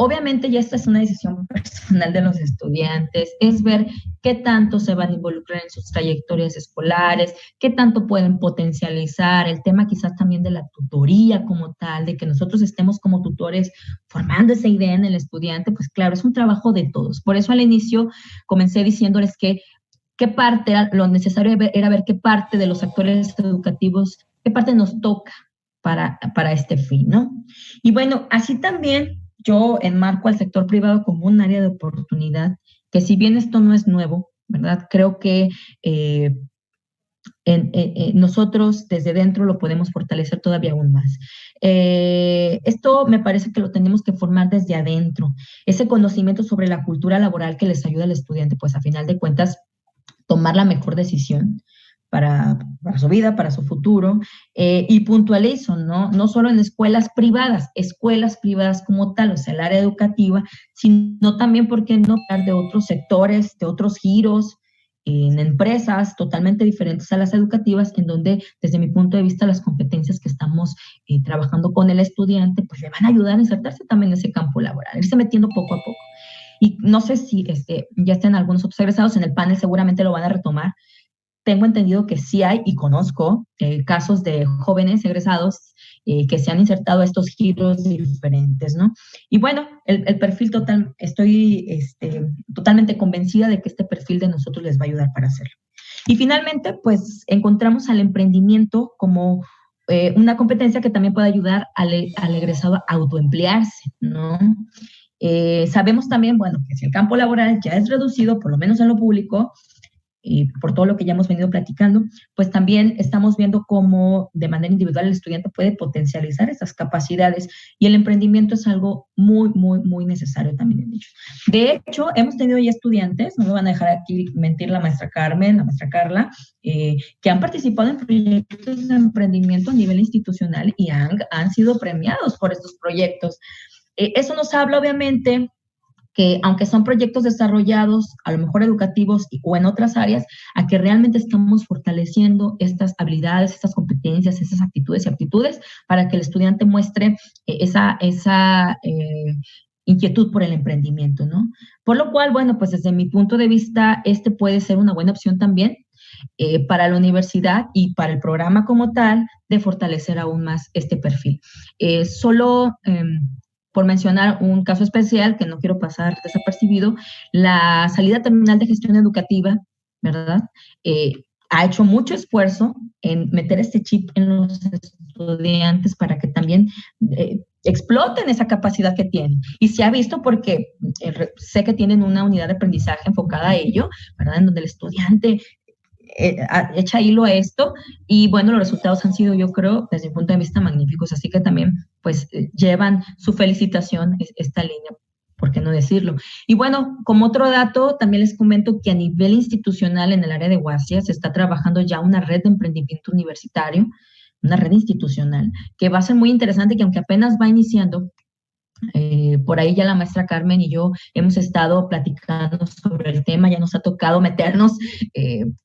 [SPEAKER 4] obviamente ya esta es una decisión personal de los estudiantes, es ver qué tanto se van a involucrar en sus trayectorias escolares, qué tanto pueden potencializar el tema quizás también de la tutoría como tal, de que nosotros estemos como tutores formando esa idea en el estudiante, pues claro, es un trabajo de todos. Por eso al inicio comencé diciéndoles que qué parte, lo necesario era ver qué parte de los actores educativos, qué parte nos toca para este fin, ¿no? Y bueno, así también yo enmarco al sector privado como un área de oportunidad, que si bien esto no es nuevo, ¿verdad? Creo que nosotros desde dentro lo podemos fortalecer todavía aún más. Esto me parece que lo tenemos que formar desde adentro, ese conocimiento sobre la cultura laboral que les ayuda al estudiante, pues a final de cuentas, tomar la mejor decisión para su vida, para su futuro, y puntualizo, ¿no? No solo en escuelas privadas como tal, o sea, el área educativa, sino también, ¿por qué no hablar de otros sectores, de otros giros, en empresas totalmente diferentes a las educativas, en donde, desde mi punto de vista, las competencias que estamos trabajando con el estudiante, pues le van a ayudar a insertarse también en ese campo laboral, irse metiendo poco a poco. Y no sé si ya estén algunos otros egresados, en el panel seguramente lo van a retomar. Tengo entendido que sí hay y conozco casos de jóvenes egresados que se han insertado a estos giros diferentes, ¿no? Y bueno, el perfil total, estoy totalmente convencida de que este perfil de nosotros les va a ayudar para hacerlo. Y finalmente, pues encontramos al emprendimiento como una competencia que también puede ayudar al egresado a autoemplearse, ¿no? Sabemos también, bueno, que si el campo laboral ya es reducido, por lo menos en lo público, y por todo lo que ya hemos venido platicando, pues también estamos viendo cómo de manera individual el estudiante puede potencializar esas capacidades y el emprendimiento es algo muy, muy, muy necesario también en ellos. De hecho, hemos tenido ya estudiantes, no me van a dejar aquí mentir la maestra Carmen, la maestra Carla, que han participado en proyectos de emprendimiento a nivel institucional y han sido premiados por estos proyectos. Eso nos habla, obviamente, que aunque son proyectos desarrollados, a lo mejor educativos o en otras áreas, a que realmente estamos fortaleciendo estas habilidades, estas competencias, esas actitudes y aptitudes para que el estudiante muestre esa inquietud por el emprendimiento, ¿no? Por lo cual, bueno, pues desde mi punto de vista, este puede ser una buena opción también para la universidad y para el programa como tal de fortalecer aún más este perfil. Por mencionar un caso especial que no quiero pasar desapercibido, la salida terminal de gestión educativa, ¿verdad? Ha hecho mucho esfuerzo en meter este chip en los estudiantes para que también exploten esa capacidad que tienen. Y se ha visto porque sé que tienen una unidad de aprendizaje enfocada a ello, ¿verdad? En donde el estudiante echa hilo a esto y bueno, los resultados han sido, yo creo, desde mi punto de vista, magníficos, así que también pues llevan su felicitación esta línea, ¿por qué no decirlo? Y bueno, como otro dato, también les comento que a nivel institucional en el área de UASIA se está trabajando ya una red de emprendimiento universitario, una red institucional, que va a ser muy interesante, que aunque apenas va iniciando, por ahí ya la maestra Carmen y yo hemos estado platicando sobre el tema, ya nos ha tocado meternos,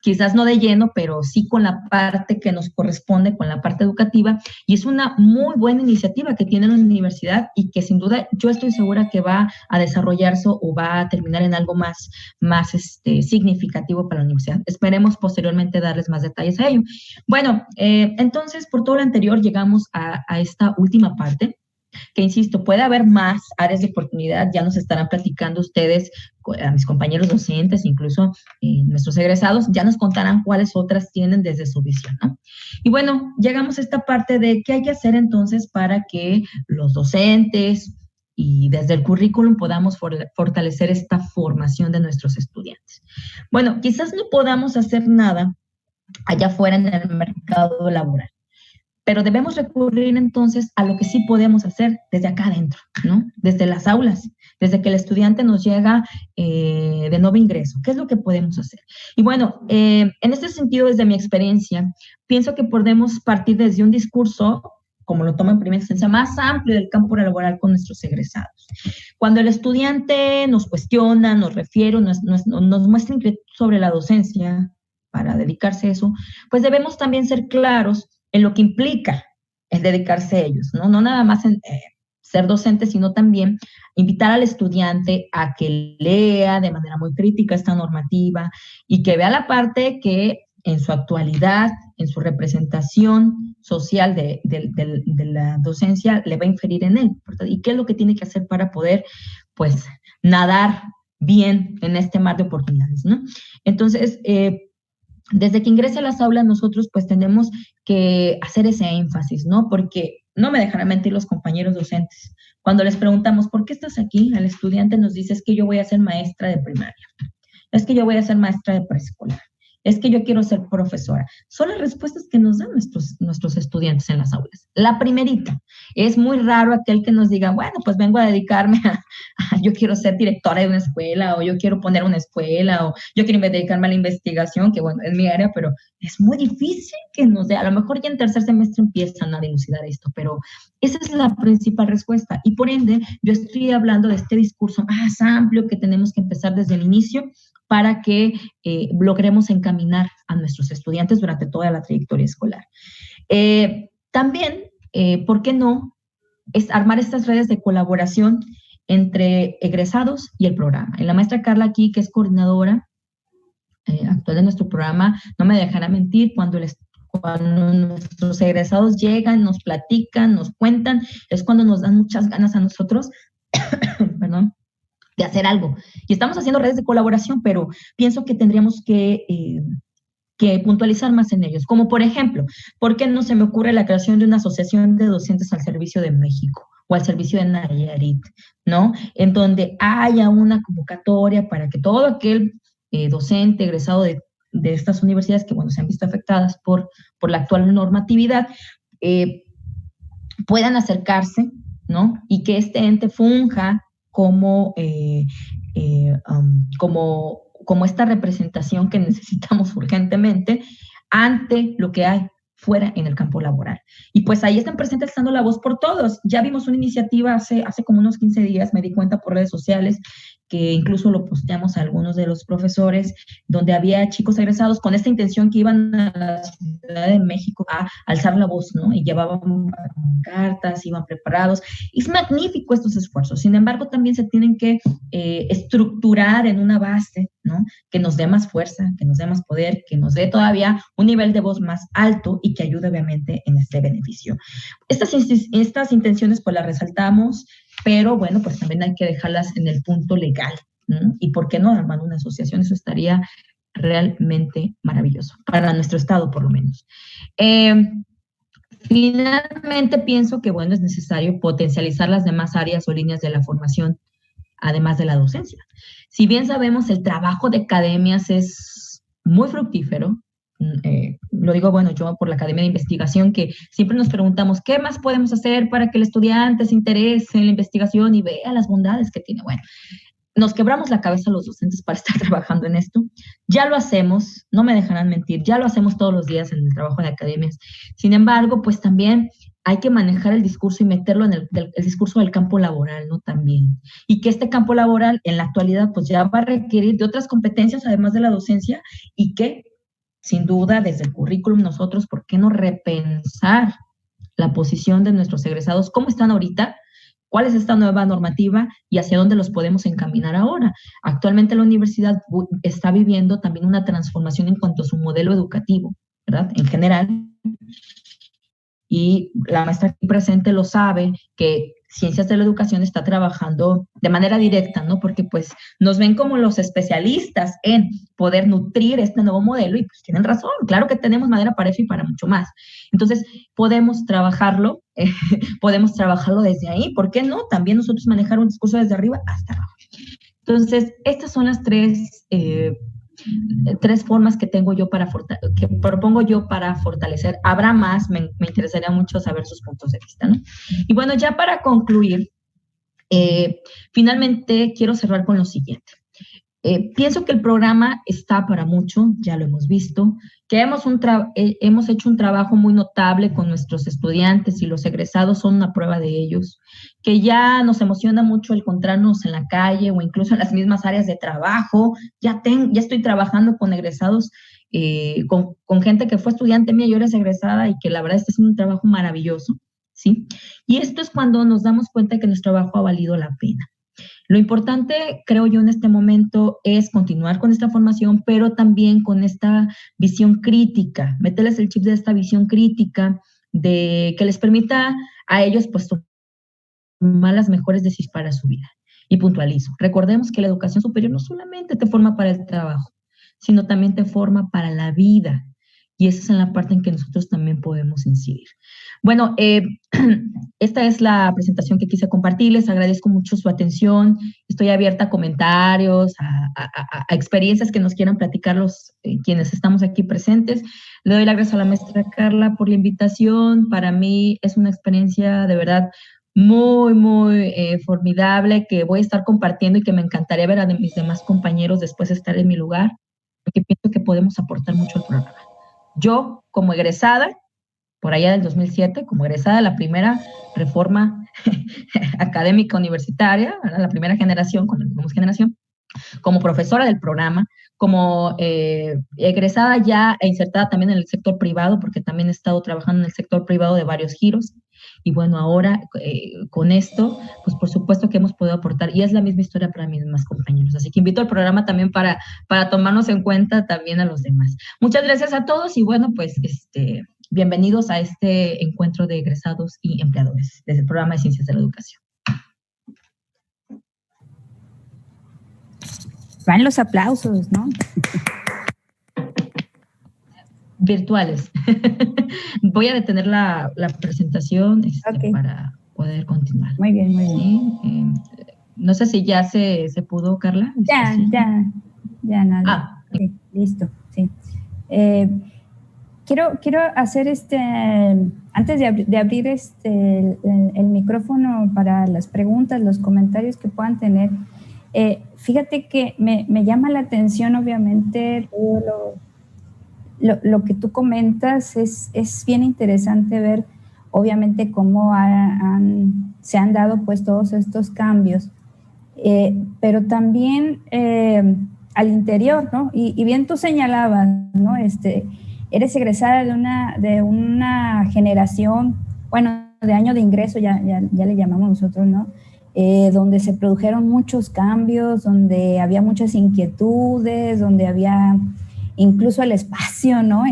[SPEAKER 4] quizás no de lleno, pero sí con la parte que nos corresponde, con la parte educativa, y es una muy buena iniciativa que tiene la universidad y que sin duda yo estoy segura que va a desarrollarse o va a terminar en algo más significativo para la universidad. Esperemos posteriormente darles más detalles a ello. Bueno, entonces por todo lo anterior llegamos a esta última parte, que insisto, puede haber más áreas de oportunidad, ya nos estarán platicando ustedes, a mis compañeros docentes, incluso nuestros egresados, ya nos contarán cuáles otras tienen desde su visión, ¿no? Y bueno, llegamos a esta parte de qué hay que hacer entonces para que los docentes y desde el currículum podamos fortalecer esta formación de nuestros estudiantes. Bueno, quizás no podamos hacer nada allá afuera en el mercado laboral, pero debemos recurrir entonces a lo que sí podemos hacer desde acá adentro, ¿no? Desde las aulas, desde que el estudiante nos llega de nuevo ingreso. ¿Qué es lo que podemos hacer? Y bueno, en este sentido, desde mi experiencia, pienso que podemos partir desde un discurso, como lo tomo en primera instancia, más amplio del campo laboral con nuestros egresados. Cuando el estudiante nos cuestiona, nos refiere, nos muestra inquietud sobre la docencia para dedicarse a eso, pues debemos también ser claros en lo que implica el dedicarse a ellos, ¿no? No nada más en ser docente, sino también invitar al estudiante a que lea de manera muy crítica esta normativa y que vea la parte que en su actualidad, en su representación social de la docencia, le va a inferir en él, ¿verdad? Y qué es lo que tiene que hacer para poder, pues, nadar bien en este mar de oportunidades, ¿no? Entonces, desde que ingrese a las aulas, nosotros, pues, tenemos que hacer ese énfasis, ¿no? Porque no me dejarán mentir los compañeros docentes. Cuando les preguntamos, ¿por qué estás aquí? Al estudiante nos dice, es que yo voy a ser maestra de primaria, es que yo voy a ser maestra de preescolar, es que yo quiero ser profesora. Son las respuestas que nos dan nuestros estudiantes en las aulas. La primerita, es muy raro aquel que nos diga, bueno, pues vengo a dedicarme yo quiero ser directora de una escuela, o yo quiero poner una escuela, o yo quiero dedicarme a la investigación, que bueno, es mi área, pero es muy difícil que nos dé. A lo mejor ya en tercer semestre empiezan a dilucidar esto, pero esa es la principal respuesta. Y por ende, yo estoy hablando de este discurso más amplio que tenemos que empezar desde el inicio, para que logremos encaminar a nuestros estudiantes durante toda la trayectoria escolar. También, ¿por qué no? Es armar estas redes de colaboración entre egresados y el programa. Y la maestra Carla aquí, que es coordinadora actual de nuestro programa, no me dejará mentir, cuando nuestros egresados llegan, nos platican, nos cuentan, es cuando nos dan muchas ganas a nosotros, perdón, de hacer algo. Y estamos haciendo redes de colaboración, pero pienso que tendríamos que puntualizar más en ellos. Como por ejemplo, ¿por qué no se me ocurre la creación de una asociación de docentes al servicio de México o al servicio de Nayarit, ¿no? En donde haya una convocatoria para que todo aquel docente egresado de estas universidades que, bueno, se han visto afectadas por la actual normatividad, puedan acercarse, ¿no? Y que este ente funja como esta representación que necesitamos urgentemente ante lo que hay fuera en el campo laboral. Y pues ahí están presentes dando la voz por todos. Ya vimos una iniciativa hace como unos 15 días, me di cuenta por redes sociales, que incluso lo posteamos a algunos de los profesores, donde había chicos egresados con esta intención que iban a la Ciudad de México a alzar la voz, ¿no? Y llevaban cartas, iban preparados. Es magnífico estos esfuerzos. Sin embargo, también se tienen que estructurar en una base, ¿no? Que nos dé más fuerza, que nos dé más poder, que nos dé todavía un nivel de voz más alto y que ayude obviamente en este beneficio. Estas intenciones pues las resaltamos, pero bueno, pues también hay que dejarlas en el punto legal, ¿no? Y por qué no armar una asociación, eso estaría realmente maravilloso, para nuestro estado por lo menos. Finalmente pienso que bueno, es necesario potencializar las demás áreas o líneas de la formación, además de la docencia. Si bien sabemos, el trabajo de academias es muy fructífero, lo digo, bueno, yo por la Academia de Investigación, que siempre nos preguntamos, ¿qué más podemos hacer para que el estudiante se interese en la investigación y vea las bondades que tiene? Bueno, nos quebramos la cabeza los docentes para estar trabajando en esto. Ya lo hacemos, no me dejarán mentir, ya lo hacemos todos los días en el trabajo de academias. Sin embargo, pues también hay que manejar el discurso y meterlo en el discurso del campo laboral, ¿no? También. Y que este campo laboral en la actualidad pues ya va a requerir de otras competencias además de la docencia, y que sin duda desde el currículum nosotros, ¿por qué no repensar la posición de nuestros egresados? ¿Cómo están ahorita? ¿Cuál es esta nueva normativa y hacia dónde los podemos encaminar ahora? Actualmente la universidad está viviendo también una transformación en cuanto a su modelo educativo, ¿verdad? En general. Y la maestra aquí presente lo sabe, que Ciencias de la Educación está trabajando de manera directa, ¿no? Porque pues nos ven como los especialistas en poder nutrir este nuevo modelo y pues tienen razón, claro que tenemos madera para eso y para mucho más. Entonces podemos trabajarlo desde ahí, ¿por qué no? También nosotros manejar un discurso desde arriba hasta abajo. Entonces, estas son las tres formas que propongo yo para fortalecer. Habrá más, me interesaría mucho saber sus puntos de vista, ¿no? Y bueno, ya para concluir, Finalmente, quiero cerrar con lo siguiente. Pienso que el programa está para mucho, ya lo hemos visto, que hemos hecho un trabajo muy notable con nuestros estudiantes y los egresados son una prueba de ellos, que ya nos emociona mucho encontrarnos en la calle o incluso en las mismas áreas de trabajo. Ya estoy trabajando con egresados, con gente que fue estudiante mía y ahora es egresada y que la verdad está haciendo un trabajo maravilloso, ¿sí? Y esto es cuando nos damos cuenta que nuestro trabajo ha valido la pena. Lo importante, creo yo, en este momento es continuar con esta formación, pero también con esta visión crítica, meterles el chip de esta visión crítica de que les permita a ellos pues tomar las mejores decisiones para su vida. Y puntualizo, recordemos que la educación superior no solamente te forma para el trabajo, sino también te forma para la vida. Y esa es en la parte en que nosotros también podemos incidir. Bueno, esta es la presentación que quise compartir. Les agradezco mucho su atención. Estoy abierta a comentarios, a experiencias que nos quieran platicar quienes estamos aquí presentes. Le doy las gracias a la maestra Carla por la invitación. Para mí es una experiencia de verdad muy, muy formidable que voy a estar compartiendo y que me encantaría ver a mis demás compañeros después de estar en mi lugar, porque pienso que podemos aportar mucho al programa. Yo, como egresada, por allá del 2007, como egresada de la primera reforma académica universitaria, ¿verdad? La primera generación, cuando tenemos generación, como profesora del programa, como egresada ya e insertada también en el sector privado, porque también he estado trabajando en el sector privado de varios giros. Y bueno, ahora con esto, pues por supuesto que hemos podido aportar, y es la misma historia para mis demás compañeros. Así que invito al programa también para tomarnos en cuenta también a los demás. Muchas gracias a todos y bueno, pues bienvenidos a este encuentro de egresados y empleadores desde el programa de Ciencias de la Educación.
[SPEAKER 2] Van los aplausos, ¿no?
[SPEAKER 4] Virtuales. Voy a detener la presentación
[SPEAKER 2] Okay.
[SPEAKER 4] para poder continuar.
[SPEAKER 2] Muy bien, muy bien.
[SPEAKER 4] ¿Sí? No sé si ya se pudo, Carla.
[SPEAKER 2] Ya,
[SPEAKER 4] ¿Sí?
[SPEAKER 2] ya nada. Okay, listo, sí. Quiero hacer antes de abrir el micrófono para las preguntas, los comentarios que puedan tener. Fíjate que me llama la atención, obviamente, todo lo que tú comentas es bien interesante ver, obviamente, cómo se han dado pues todos estos cambios, pero también al interior, ¿no? Y bien tú señalabas, ¿no? Eres egresada de una generación, bueno, de año de ingreso, ya le llamamos nosotros, ¿no? Donde se produjeron muchos cambios, donde había muchas inquietudes, donde había incluso el espacio, ¿no?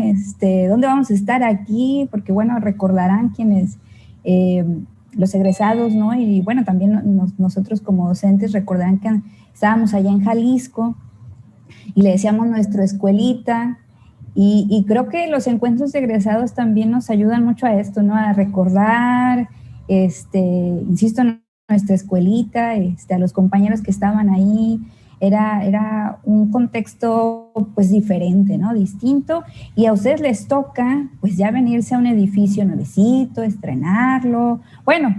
[SPEAKER 2] ¿Dónde vamos a estar aquí? Porque, bueno, recordarán quienes, los egresados, ¿no? Y, bueno, también nosotros como docentes recordarán que estábamos allá en Jalisco y le decíamos nuestra escuelita, y creo que los encuentros de egresados también nos ayudan mucho a esto, ¿no? A recordar, insisto, nuestra escuelita, a los compañeros que estaban ahí. Era un contexto pues diferente, ¿no? Distinto, y a ustedes les toca pues ya venirse a un edificio nuevecito, estrenarlo. Bueno,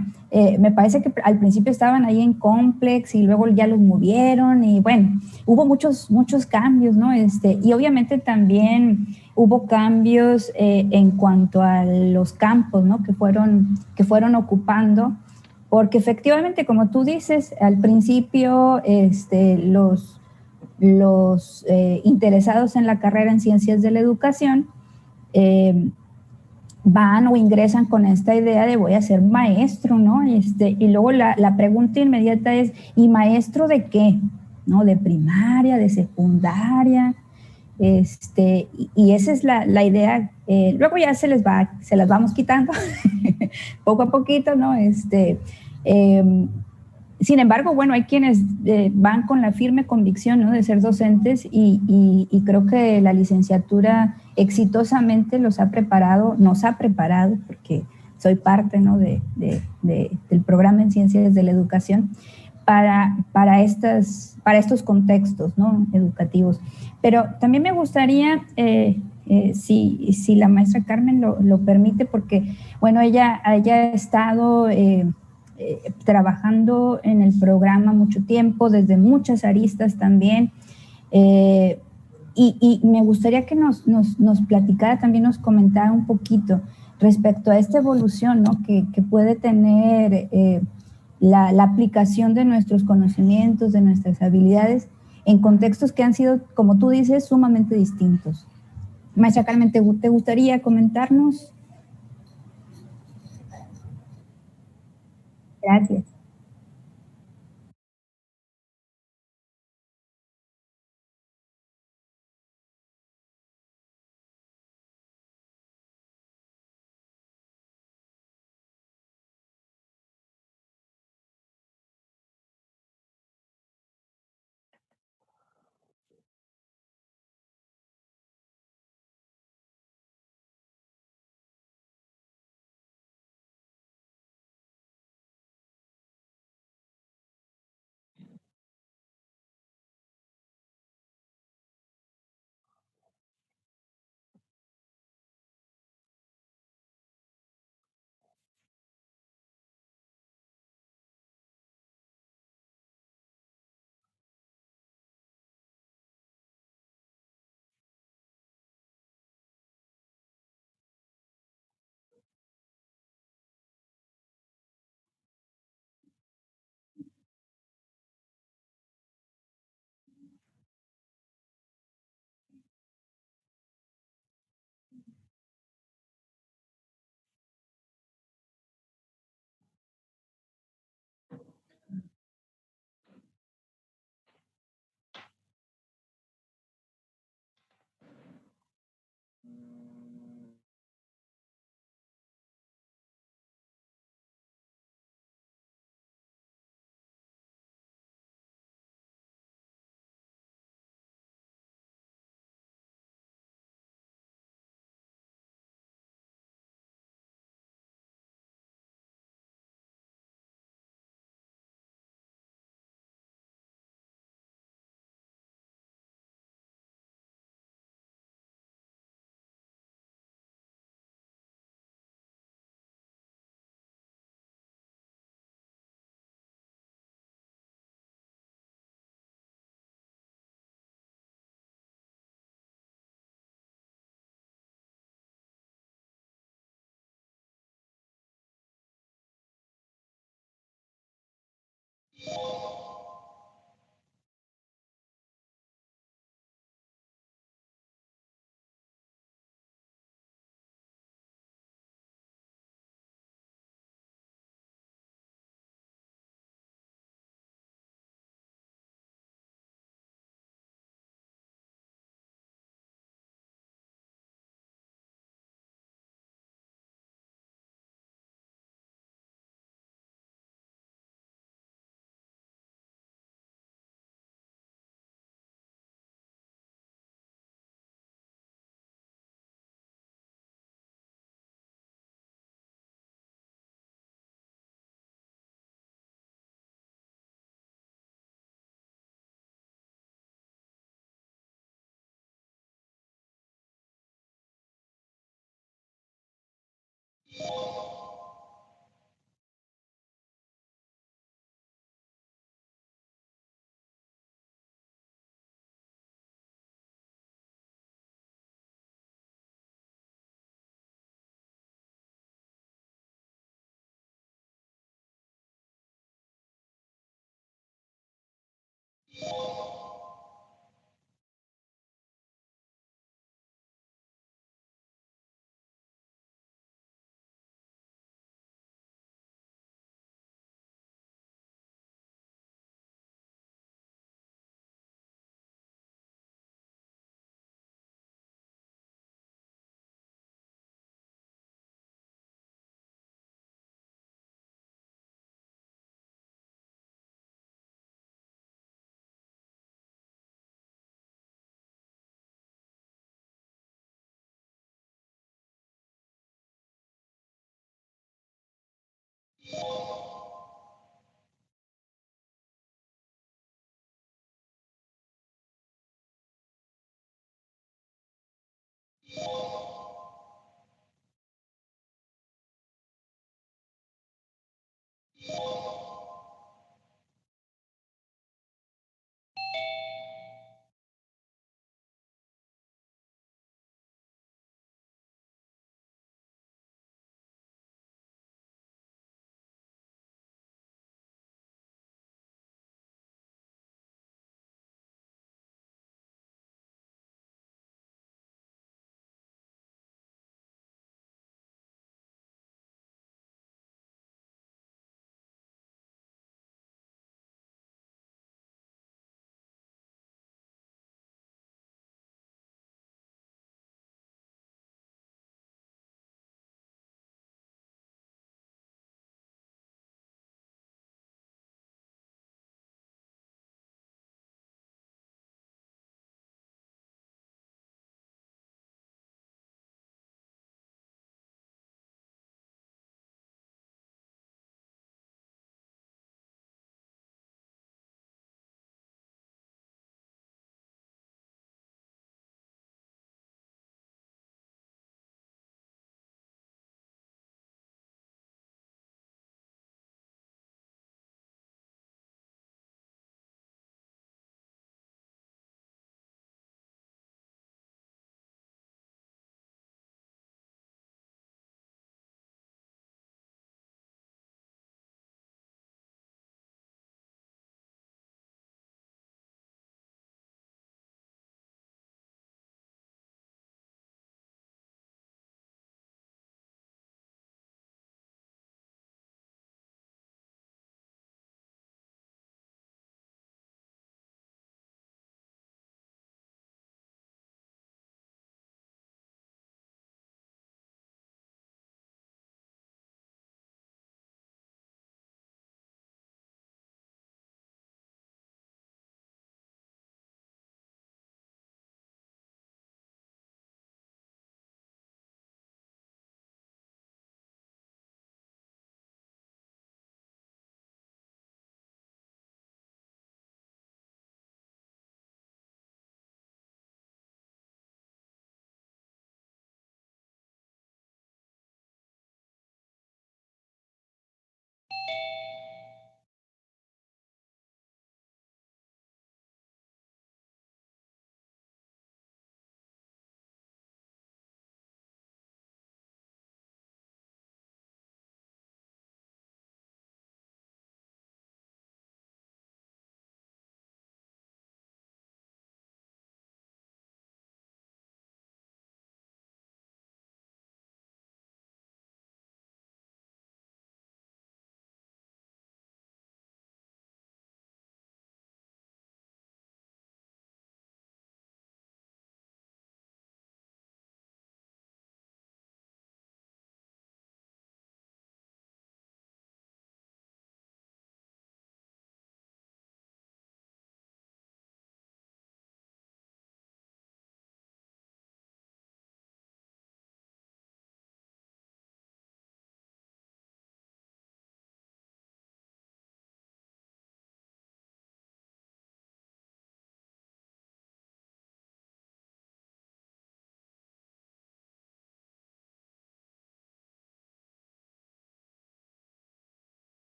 [SPEAKER 2] me parece que al principio estaban ahí en Complex y luego ya los movieron y bueno, hubo muchos cambios, ¿no? Y obviamente también hubo cambios en cuanto a los campos, ¿no? Que fueron ocupando. Porque efectivamente, como tú dices, al principio los interesados en la carrera en Ciencias de la Educación van o ingresan con esta idea de voy a ser maestro, ¿no? Y luego la pregunta inmediata es, ¿y maestro de qué? ¿No? ¿De primaria, de secundaria? Y esa es la idea. Luego ya se las vamos quitando poco a poquito, ¿no? Sin embargo, bueno, hay quienes van con la firme convicción, ¿no? De ser docentes y creo que la licenciatura exitosamente nos ha preparado, porque soy parte, ¿no? del programa en Ciencias de la Educación para estos contextos, ¿no? Educativos. Pero también me gustaría, si la maestra Carmen lo permite, porque, bueno, ella ha estado trabajando en el programa mucho tiempo, desde muchas aristas también. Y me gustaría que nos platicara, también nos comentara un poquito respecto a esta evolución, ¿no? que puede tener la aplicación de nuestros conocimientos, de nuestras habilidades, en contextos que han sido, como tú dices, sumamente distintos. Maestra Carmen, ¿te gustaría comentarnos? Gracias.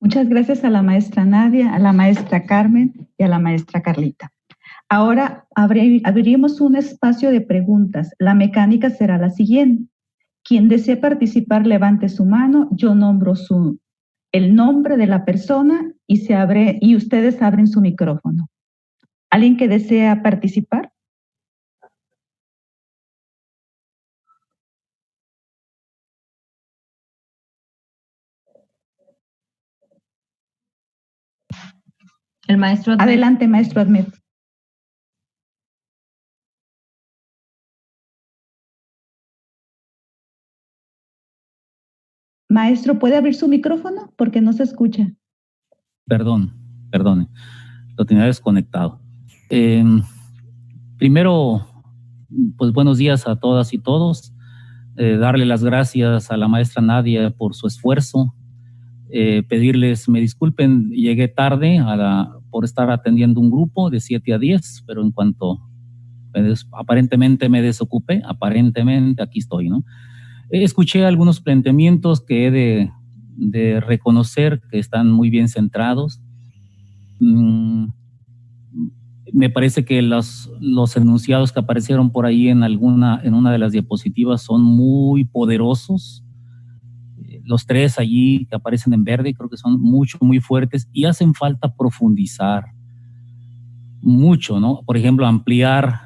[SPEAKER 1] Muchas gracias a la maestra Nadia, a la maestra Carmen y a la maestra Carlita. Ahora abriremos un espacio de preguntas. La mecánica será la siguiente. Quien desee participar, levante su mano. Yo nombro el nombre de la persona y ustedes abren su micrófono. ¿Alguien que desea participar?
[SPEAKER 4] El maestro Admet.
[SPEAKER 1] Adelante, maestro Admet. Maestro, ¿puede abrir su micrófono? Porque no se escucha.
[SPEAKER 6] Perdone, lo tenía desconectado. Primero, pues buenos días a todas y todos. Darle las gracias a la maestra Nadia por su esfuerzo. Pedirles me disculpen, llegué tarde por estar atendiendo un grupo de 7 a 10, pero en cuanto aparentemente me desocupé, aquí estoy, ¿no? Escuché algunos planteamientos que he de reconocer que están muy bien centrados. Me parece que los enunciados que aparecieron por ahí en una de las diapositivas son muy poderosos. Los 3 allí que aparecen en verde creo que son muy fuertes y hacen falta profundizar mucho, ¿no? Por ejemplo, ampliar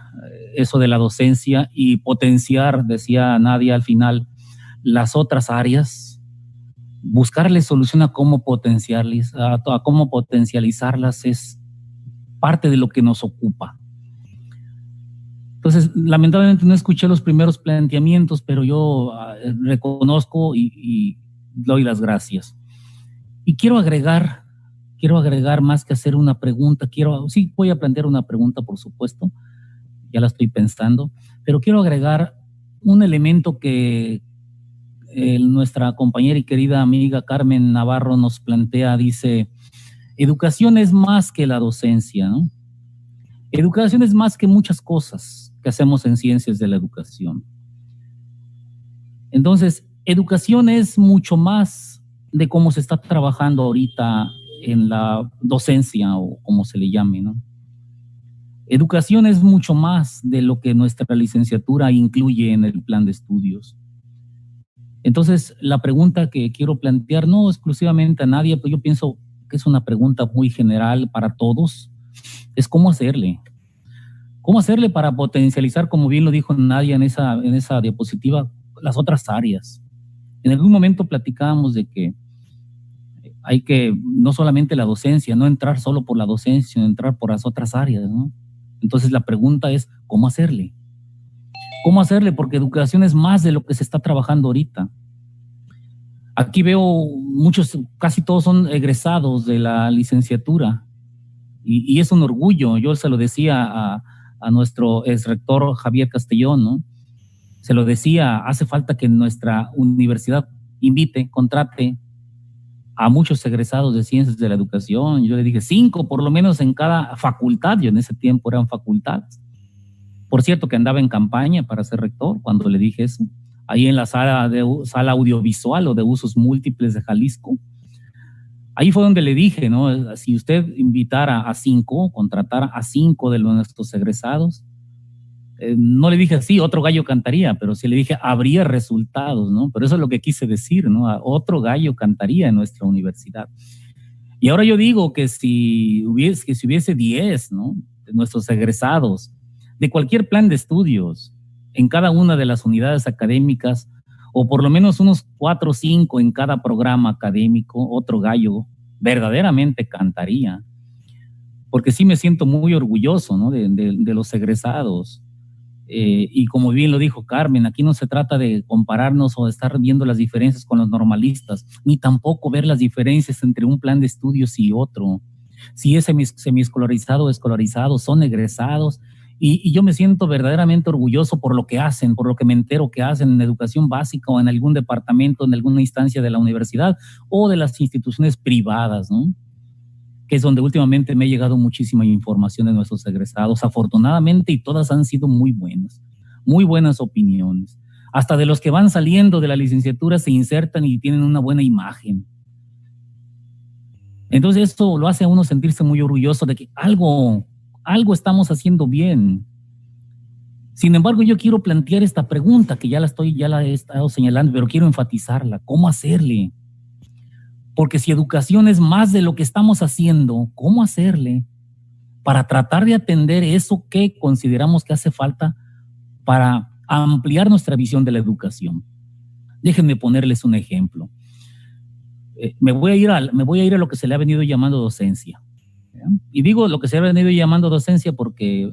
[SPEAKER 6] eso de la docencia y potenciar, decía Nadia al final, las otras áreas, buscarle solución a cómo potencializarlas es parte de lo que nos ocupa. Entonces, lamentablemente no escuché los primeros planteamientos, pero yo reconozco y doy las gracias. Y quiero agregar más que hacer una pregunta, sí, voy a plantear una pregunta, por supuesto, ya la estoy pensando, pero quiero agregar un elemento que nuestra compañera y querida amiga Carmen Navarro nos plantea, dice, educación es más que la docencia, ¿no? Educación es más que muchas cosas que hacemos en ciencias de la educación. Entonces, educación es mucho más de cómo se está trabajando ahorita en la docencia o como se le llame, ¿no? Educación es mucho más de lo que nuestra licenciatura incluye en el plan de estudios. Entonces, la pregunta que quiero plantear, no exclusivamente a nadie, pero yo pienso que es una pregunta muy general para todos, es cómo hacerle. ¿Cómo hacerle para potencializar, como bien lo dijo Nadia en esa diapositiva, las otras áreas? En algún momento platicábamos de que hay que, no solamente la docencia, no entrar solo por la docencia, sino entrar por las otras áreas, ¿no? Entonces la pregunta es, ¿cómo hacerle? ¿Cómo hacerle? Porque educación es más de lo que se está trabajando ahorita. Aquí veo casi todos son egresados de la licenciatura y es un orgullo. Yo se lo decía a nuestro exrector Javier Castellón, ¿no? Se lo decía, hace falta que nuestra universidad contrate a muchos egresados de ciencias de la educación. Yo le dije 5 por lo menos en cada facultad. Yo en ese tiempo eran facultades. Por cierto que andaba en campaña para ser rector cuando le dije eso. Ahí en la sala audiovisual o de usos múltiples de Jalisco. Ahí fue donde le dije, ¿no? Si usted invitara a 5, contratara a 5 de nuestros egresados, no le dije así, otro gallo cantaría, pero sí le dije, habría resultados, ¿no? Pero eso es lo que quise decir, ¿no? Otro gallo cantaría en nuestra universidad. Y ahora yo digo que si hubiese 10, ¿no? De nuestros egresados, de cualquier plan de estudios, en cada una de las unidades académicas, o por lo menos unos 4 o 5 en cada programa académico, otro gallo verdaderamente cantaría. Porque sí me siento muy orgulloso, ¿no? de los egresados. Y como bien lo dijo Carmen, aquí no se trata de compararnos o de estar viendo las diferencias con los normalistas, ni tampoco ver las diferencias entre un plan de estudios y otro. Si es semiescolarizado o escolarizado, son egresados. Y yo me siento verdaderamente orgulloso por lo que hacen, por lo que me entero que hacen en educación básica o en algún departamento, en alguna instancia de la universidad o de las instituciones privadas, ¿no? Que es donde últimamente me ha llegado muchísima información de nuestros egresados, afortunadamente, y todas han sido muy buenas opiniones. Hasta de los que van saliendo de la licenciatura se insertan y tienen una buena imagen. Entonces esto lo hace a uno sentirse muy orgulloso de que algo estamos haciendo bien. Sin embargo, yo quiero plantear esta pregunta que ya la he estado señalando, pero quiero enfatizarla. ¿Cómo hacerle? Porque si educación es más de lo que estamos haciendo, ¿cómo hacerle para tratar de atender eso que consideramos que hace falta para ampliar nuestra visión de la educación? Déjenme ponerles un ejemplo. Me voy a ir a lo que se le ha venido llamando docencia. ¿Ya? Y digo lo que se ha venido llamando docencia porque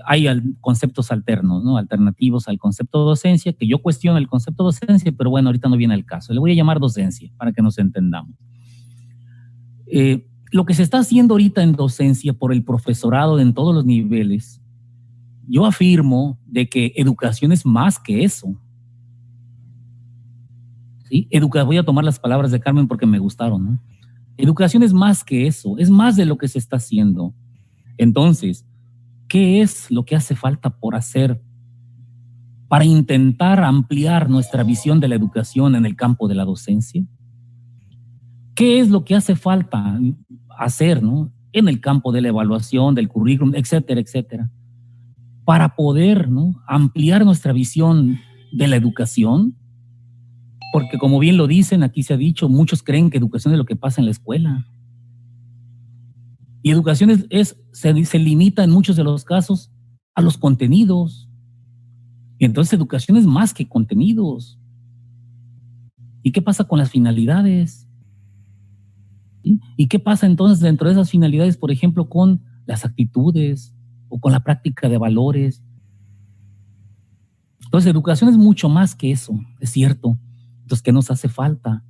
[SPEAKER 6] hay conceptos alternos, ¿no? Alternativos al concepto de docencia, que yo cuestiono el concepto de docencia, pero bueno, ahorita no viene el caso. Le voy a llamar docencia para que nos entendamos. Lo que se está haciendo ahorita en docencia por el profesorado en todos los niveles, yo afirmo de que educación es más que eso. ¿Sí? Voy a tomar las palabras de Carmen porque me gustaron, ¿no? Educación es más que eso, es más de lo que se está haciendo. Entonces, ¿qué es lo que hace falta por hacer para intentar ampliar nuestra visión de la educación en el campo de la docencia? ¿Qué es lo que hace falta hacer, ¿no? En el campo de la evaluación, del currículum, etcétera, etcétera, para poder, ¿no? ampliar nuestra visión de la educación? Porque como bien lo dicen, aquí se ha dicho, muchos creen que educación es lo que pasa en la escuela. Y educación se limita en muchos de los casos a los contenidos. Y entonces educación es más que contenidos. ¿Y qué pasa con las finalidades? ¿Sí? ¿Y qué pasa entonces dentro de esas finalidades, por ejemplo, con las actitudes o con la práctica de valores? Entonces educación es mucho más que eso, es cierto. Entonces, ¿qué nos hace falta?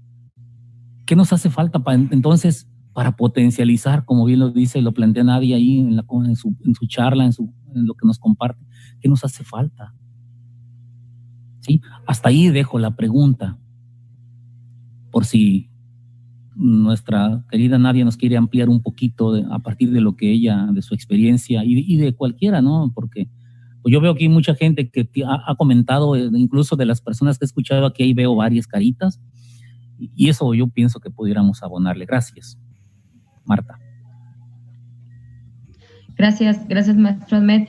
[SPEAKER 6] ¿Qué nos hace falta entonces para potencializar, como bien lo dice, lo plantea Nadia ahí en su charla, en lo que nos comparte? ¿Qué nos hace falta? ¿Sí? Hasta ahí dejo la pregunta, por si nuestra querida Nadia nos quiere ampliar un poquito a partir de lo que ella, de su experiencia y de cualquiera, ¿no? Porque pues yo veo aquí mucha gente que ha comentado, incluso de las personas que he escuchado aquí, ahí veo varias caritas, y eso yo pienso que pudiéramos abonarle. Gracias, Marta.
[SPEAKER 4] Gracias, maestro Ahmed.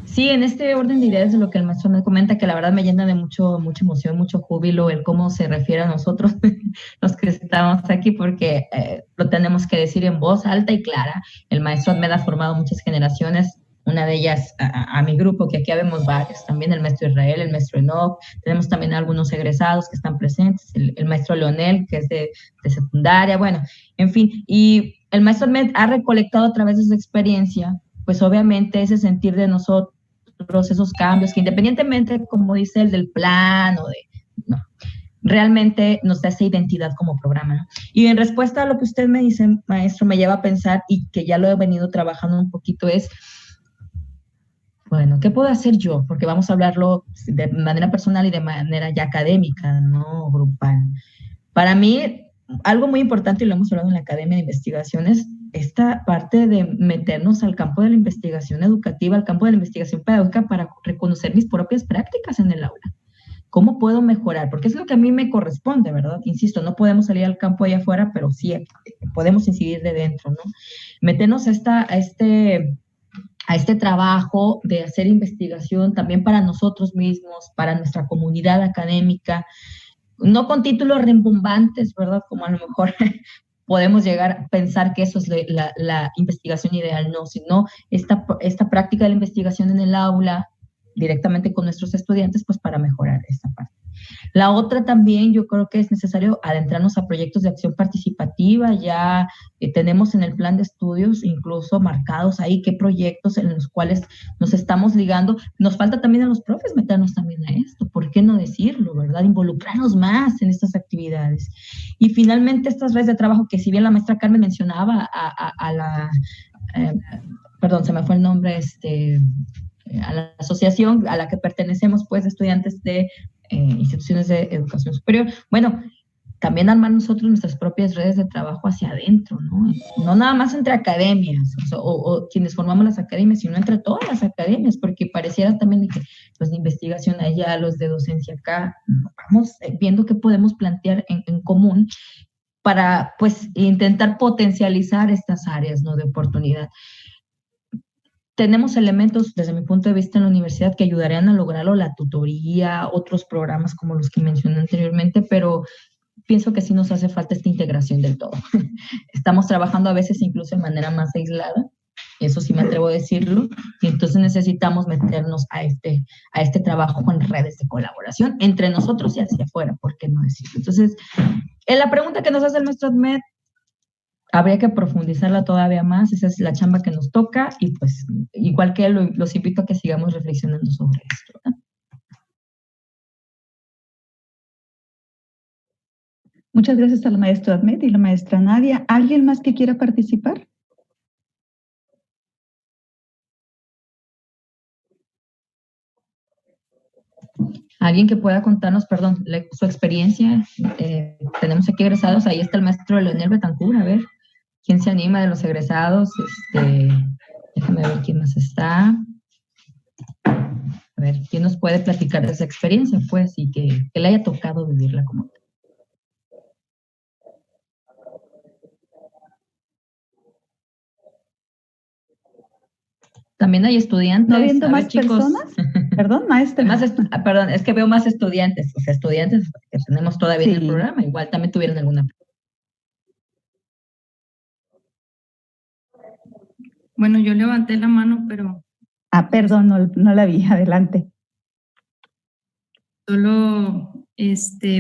[SPEAKER 4] Sí, en este orden de ideas de lo que el maestro Ahmed comenta, que la verdad me llena de mucha emoción, mucho júbilo el cómo se refiere a nosotros, los que estamos aquí, porque lo tenemos que decir en voz alta y clara. El maestro Ahmed ha formado muchas generaciones, una de ellas a mi grupo, que aquí vemos varios, también el maestro Israel, el maestro Enoch, tenemos también algunos egresados que están presentes, el maestro Leonel, que es de secundaria, bueno, en fin, y el maestro Ahmed ha recolectado a través de su experiencia, pues obviamente ese sentir de nosotros, esos cambios, que independientemente, como dice el del plan o no, realmente nos da esa identidad como programa, ¿no? Y en respuesta a lo que usted me dice, maestro, me lleva a pensar, y que ya lo he venido trabajando un poquito, es, bueno, ¿qué puedo hacer yo? Porque vamos a hablarlo de manera personal y de manera ya académica, no grupal. Para mí, algo muy importante, y lo hemos hablado en la Academia de Investigaciones, esta parte de meternos al campo de la investigación educativa, al campo de la investigación pedagógica, para reconocer mis propias prácticas en el aula. ¿Cómo puedo mejorar? Porque es lo que a mí me corresponde, ¿verdad? Insisto, no podemos salir al campo allá afuera, pero sí podemos incidir de dentro, ¿no? Meternos a este trabajo de hacer investigación también para nosotros mismos, para nuestra comunidad académica, no con títulos rimbombantes, ¿verdad? Como a lo mejor podemos llegar a pensar que eso es la investigación ideal, no, sino esta práctica de la investigación en el aula, directamente con nuestros estudiantes, pues para mejorar esta parte. La otra también, yo creo que es necesario adentrarnos a proyectos de acción participativa. Ya tenemos en el plan de estudios incluso marcados ahí qué proyectos en los cuales nos estamos ligando. Nos falta también a los profes meternos también a esto, ¿por qué no decirlo, verdad? Involucrarnos más en estas actividades. Y finalmente estas redes de trabajo que, si bien la maestra Carmen mencionaba perdón, se me fue el nombre, a la asociación a la que pertenecemos, pues, estudiantes de instituciones de educación superior. Bueno, también armar nosotros nuestras propias redes de trabajo hacia adentro, ¿no? No nada más entre academias, o quienes formamos las academias, sino entre todas las academias, porque pareciera también que los de investigación allá, los de docencia acá, vamos viendo qué podemos plantear en común, para pues intentar potencializar estas áreas, ¿no?, de oportunidad. Tenemos elementos, desde mi punto de vista, en la universidad que ayudarían a lograrlo, la tutoría, otros programas como los que mencioné anteriormente, pero pienso que sí nos hace falta esta integración del todo. Estamos trabajando a veces incluso de manera más aislada, eso sí me atrevo a decirlo, y entonces necesitamos meternos a este trabajo en redes de colaboración entre nosotros y hacia afuera, ¿por qué no decirlo? Entonces, en la pregunta que nos hace el maestro Ahmed, habría que profundizarla todavía más, esa es la chamba que nos toca, y pues igual que él, los invito a que sigamos reflexionando sobre esto, ¿verdad?
[SPEAKER 1] Muchas gracias al maestro Ahmed y la maestra Nadia. ¿Alguien más que quiera participar?
[SPEAKER 4] Alguien que pueda contarnos, perdón, su experiencia. Tenemos aquí egresados, ahí está el maestro Leonel Betancur, a ver, ¿quién se anima de los egresados? Déjame ver quién más está. A ver, ¿quién nos puede platicar de esa experiencia, pues, y que le haya tocado vivirla como tal? También hay estudiantes.
[SPEAKER 1] ¿No viendo más
[SPEAKER 4] chicos,
[SPEAKER 1] personas? Perdón, maestra.
[SPEAKER 4] Perdón, es que veo más estudiantes, o sea, estudiantes que tenemos todavía en el programa, igual también tuvieron alguna.
[SPEAKER 7] Bueno, yo levanté la mano, pero...
[SPEAKER 1] Perdón, no la vi, adelante.
[SPEAKER 7] Solo,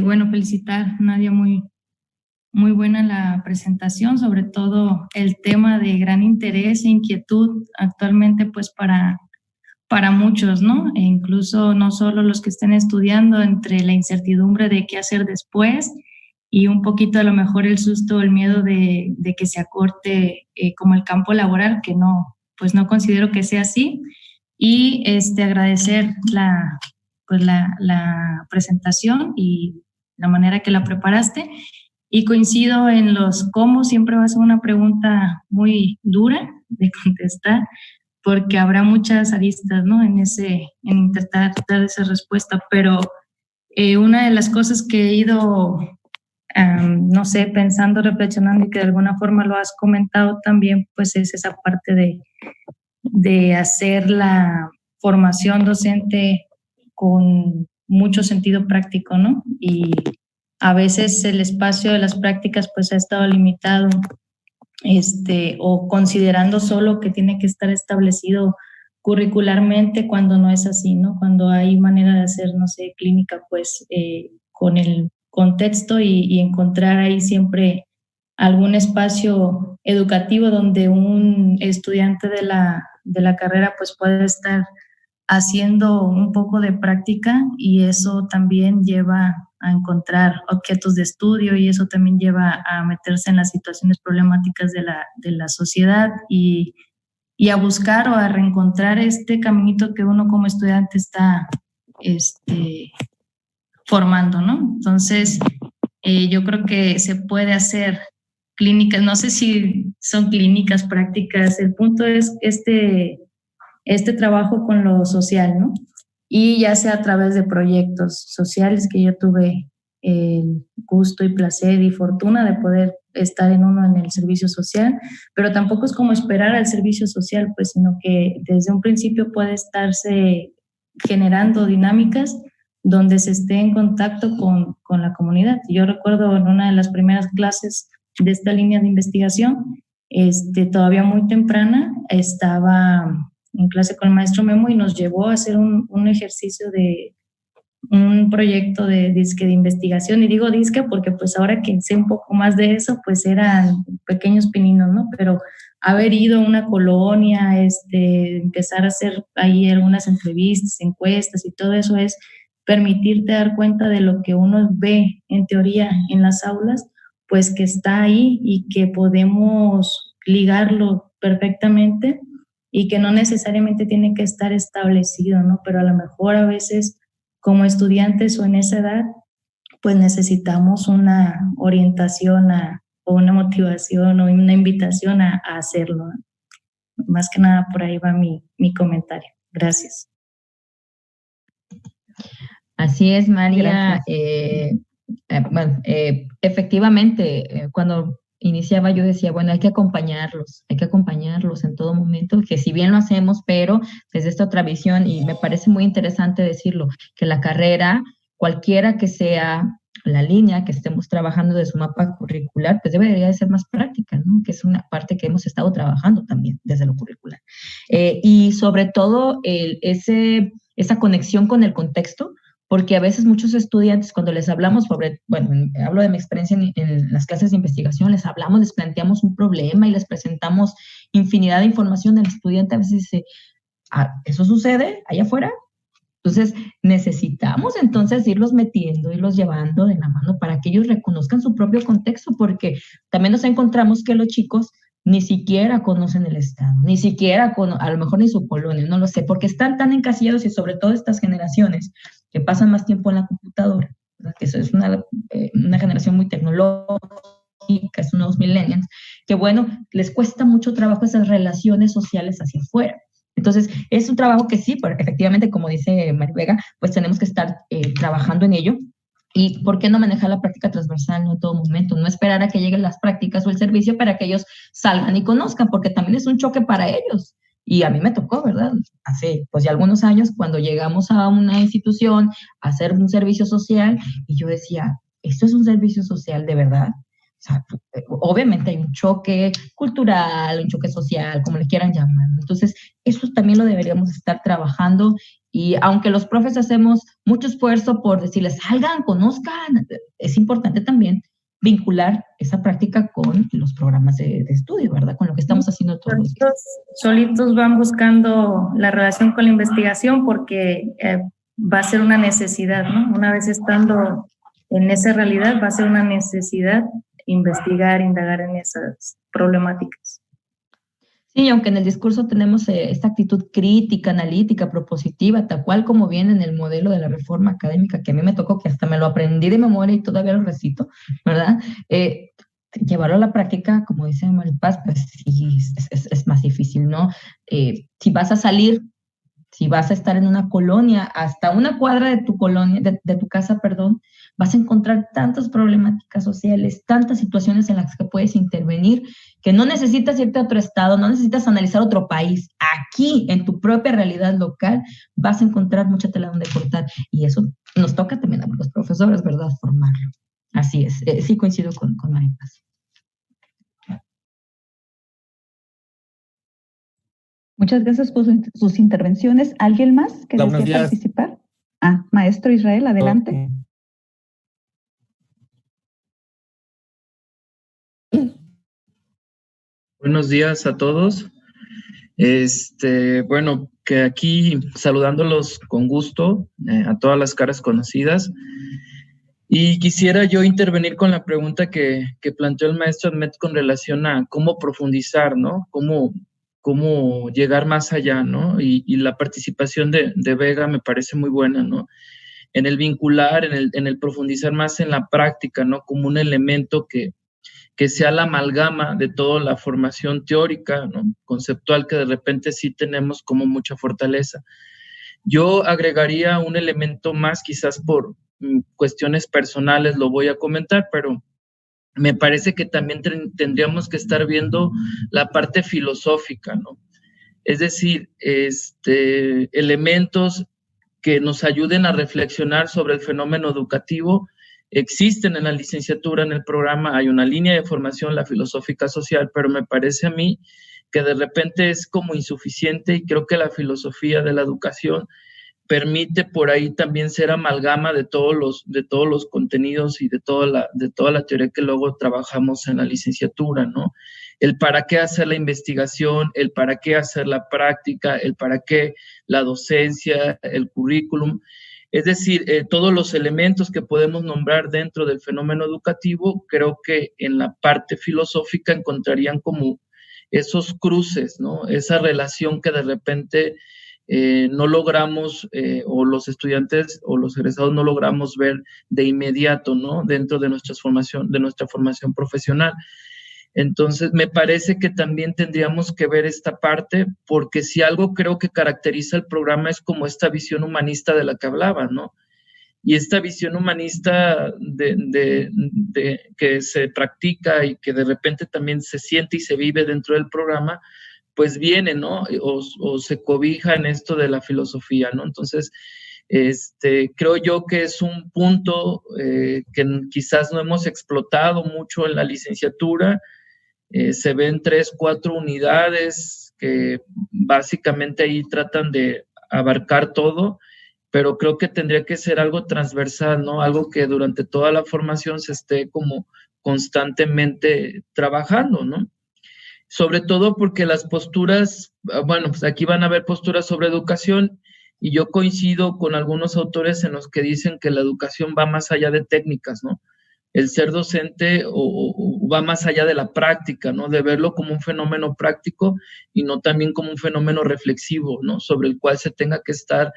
[SPEAKER 7] bueno, felicitar, Nadia, muy buena la presentación, sobre todo el tema de gran interés e inquietud actualmente, pues para muchos, ¿no? E incluso no solo los que estén estudiando, entre la incertidumbre de qué hacer después y un poquito a lo mejor el susto o el miedo de que se acorte como el campo laboral, que no, pues no considero que sea así. Y agradecer la presentación y la manera que la preparaste. Y coincido en los cómo, siempre va a ser una pregunta muy dura de contestar, porque habrá muchas aristas, ¿no?, en intentar dar esa respuesta, pero una de las cosas que he ido, no sé, pensando, reflexionando y que de alguna forma lo has comentado también, pues es esa parte de hacer la formación docente con mucho sentido práctico, ¿no? Y a veces el espacio de las prácticas pues ha estado limitado, o considerando solo que tiene que estar establecido curricularmente cuando no es así, ¿no? Cuando hay manera de hacer, no sé, clínica, pues con el contexto y encontrar ahí siempre algún espacio educativo donde un estudiante de la carrera pues puede estar haciendo un poco de práctica, y eso también lleva a encontrar objetos de estudio, y eso también lleva a meterse en las situaciones problemáticas de la sociedad y a buscar o a reencontrar este caminito que uno como estudiante está formando, ¿no? Entonces, yo creo que se puede hacer clínicas, no sé si son clínicas, prácticas, el punto es este trabajo con lo social, ¿no? Y ya sea a través de proyectos sociales, que yo tuve el gusto y placer y fortuna de poder estar en uno en el servicio social, pero tampoco es como esperar al servicio social, pues, sino que desde un principio puede estarse generando dinámicas donde se esté en contacto con la comunidad. Yo recuerdo en una de las primeras clases de esta línea de investigación, todavía muy temprana, estaba en clase con el maestro Memo y nos llevó a hacer un ejercicio de un proyecto de investigación, y digo disque porque pues ahora que sé un poco más de eso, pues eran pequeños pininos, ¿no? Pero haber ido a una colonia, empezar a hacer ahí algunas entrevistas, encuestas y todo eso es permitirte dar cuenta de lo que uno ve en teoría en las aulas, pues que está ahí y que podemos ligarlo perfectamente y que no necesariamente tiene que estar establecido, ¿no? Pero a lo mejor a veces como estudiantes o en esa edad, pues necesitamos una orientación o una motivación o una invitación a hacerlo, ¿no? Más que nada por ahí va mi comentario. Gracias.
[SPEAKER 4] Así es, María. Efectivamente, cuando iniciaba yo decía, bueno, hay que acompañarlos en todo momento, que si bien lo hacemos, pero desde esta otra visión, y me parece muy interesante decirlo, que la carrera, cualquiera que sea la línea que estemos trabajando de su mapa curricular, pues debería de ser más práctica, ¿no? Que es una parte que hemos estado trabajando también desde lo curricular. Y sobre todo esa conexión con el contexto, porque a veces muchos estudiantes cuando les hablamos sobre, bueno, hablo de mi experiencia en las clases de investigación, les hablamos, les planteamos un problema y les presentamos infinidad de información. El estudiante a veces dice, ¿eso sucede allá afuera? Entonces, necesitamos entonces irlos metiendo, irlos llevando de la mano para que ellos reconozcan su propio contexto, porque también nos encontramos que los chicos ni siquiera conocen el Estado, ni siquiera, a lo mejor ni su colonia, no lo sé, porque están tan encasillados y sobre todo estas generaciones que pasan más tiempo en la computadora, ¿verdad? Que eso es una generación muy tecnológica, es unos millennials, que bueno, les cuesta mucho trabajo esas relaciones sociales hacia afuera. Entonces, es un trabajo que sí, porque efectivamente, como dice María Vega, pues tenemos que estar trabajando en ello. ¿Y por qué no manejar la práctica transversal en todo momento? No esperar a que lleguen las prácticas o el servicio para que ellos salgan y conozcan, porque también es un choque para ellos. Y a mí me tocó, ¿verdad? Hace pues ya algunos años, cuando llegamos a una institución a hacer un servicio social, y yo decía, ¿esto es un servicio social de verdad? O sea, obviamente hay un choque cultural, un choque social, como le quieran llamar. Entonces, eso también lo deberíamos estar trabajando. Y aunque los profes hacemos mucho esfuerzo por decirles, salgan, conozcan, es importante también vincular esa práctica con los programas de estudio, ¿verdad? Con lo que estamos haciendo todos los días.
[SPEAKER 7] Solitos van buscando la relación con la investigación porque va a ser una necesidad, ¿no? Una vez estando en esa realidad, va a ser una necesidad investigar, indagar en esas problemáticas.
[SPEAKER 4] Sí, aunque en el discurso tenemos esta actitud crítica, analítica, propositiva, tal cual como viene en el modelo de la reforma académica, que a mí me tocó, que hasta me lo aprendí de memoria y todavía lo recito, ¿verdad? Llevarlo a la práctica, como dice Maripaz, pues sí, es más difícil, ¿no? Si vas a salir, si vas a estar en una colonia, hasta una cuadra de tu colonia, de tu casa, perdón, vas a encontrar tantas problemáticas sociales, tantas situaciones en las que puedes intervenir, que no necesitas irte a otro estado, no necesitas analizar otro país. Aquí, en tu propia realidad local, vas a encontrar mucha tela donde cortar. Y eso nos toca también a los profesores, ¿verdad? Formarlo. Así es. Sí coincido con María Paz.
[SPEAKER 1] Muchas gracias por sus intervenciones. ¿Alguien más que desee participar? Maestro Israel, adelante.
[SPEAKER 8] Buenos días a todos. Bueno, que aquí saludándolos con gusto, a todas las caras conocidas. Y quisiera yo intervenir con la pregunta que planteó el maestro Admet con relación a cómo profundizar, ¿no? Cómo llegar más allá, ¿no? Y la participación de Vega me parece muy buena, ¿no? En el vincular, en el profundizar más en la práctica, ¿no? Como un elemento que sea la amalgama de toda la formación teórica, ¿no? Conceptual, que de repente sí tenemos como mucha fortaleza. Yo agregaría un elemento más, quizás por cuestiones personales lo voy a comentar, pero me parece que también tendríamos que estar viendo la parte filosófica, ¿no? Es decir, elementos que nos ayuden a reflexionar sobre el fenómeno educativo existen en la licenciatura, en el programa, hay una línea de formación, la filosófica social, pero me parece a mí que de repente es como insuficiente, y creo que la filosofía de la educación permite por ahí también ser amalgama de todos los contenidos y de toda la teoría que luego trabajamos en la licenciatura, ¿no? El para qué hacer la investigación, el para qué hacer la práctica, el para qué la docencia, el currículum. Es decir, todos los elementos que podemos nombrar dentro del fenómeno educativo, creo que en la parte filosófica encontrarían como esos cruces, ¿no? Esa relación que de repente no logramos, o los estudiantes o los egresados no logramos ver de inmediato, ¿no? Dentro de nuestra formación profesional. Entonces, me parece que también tendríamos que ver esta parte, porque si algo creo que caracteriza el programa es como esta visión humanista de la que hablaba, ¿no? y esta visión humanista que se practica y que de repente también se siente y se vive dentro del programa, pues viene, ¿no? O se cobija en esto de la filosofía, ¿no? Entonces, creo yo que es un punto que quizás no hemos explotado mucho en la licenciatura. Se ven 3, 4 unidades que básicamente ahí tratan de abarcar todo, pero creo que tendría que ser algo transversal, ¿no? Algo que durante toda la formación se esté como constantemente trabajando, ¿no? Sobre todo porque las posturas, bueno, pues aquí van a haber posturas sobre educación y yo coincido con algunos autores en los que dicen que la educación va más allá de técnicas, ¿no? El ser docente o va más allá de la práctica, ¿no? De verlo como un fenómeno práctico y no también como un fenómeno reflexivo, ¿no? Sobre el cual se tenga que estar,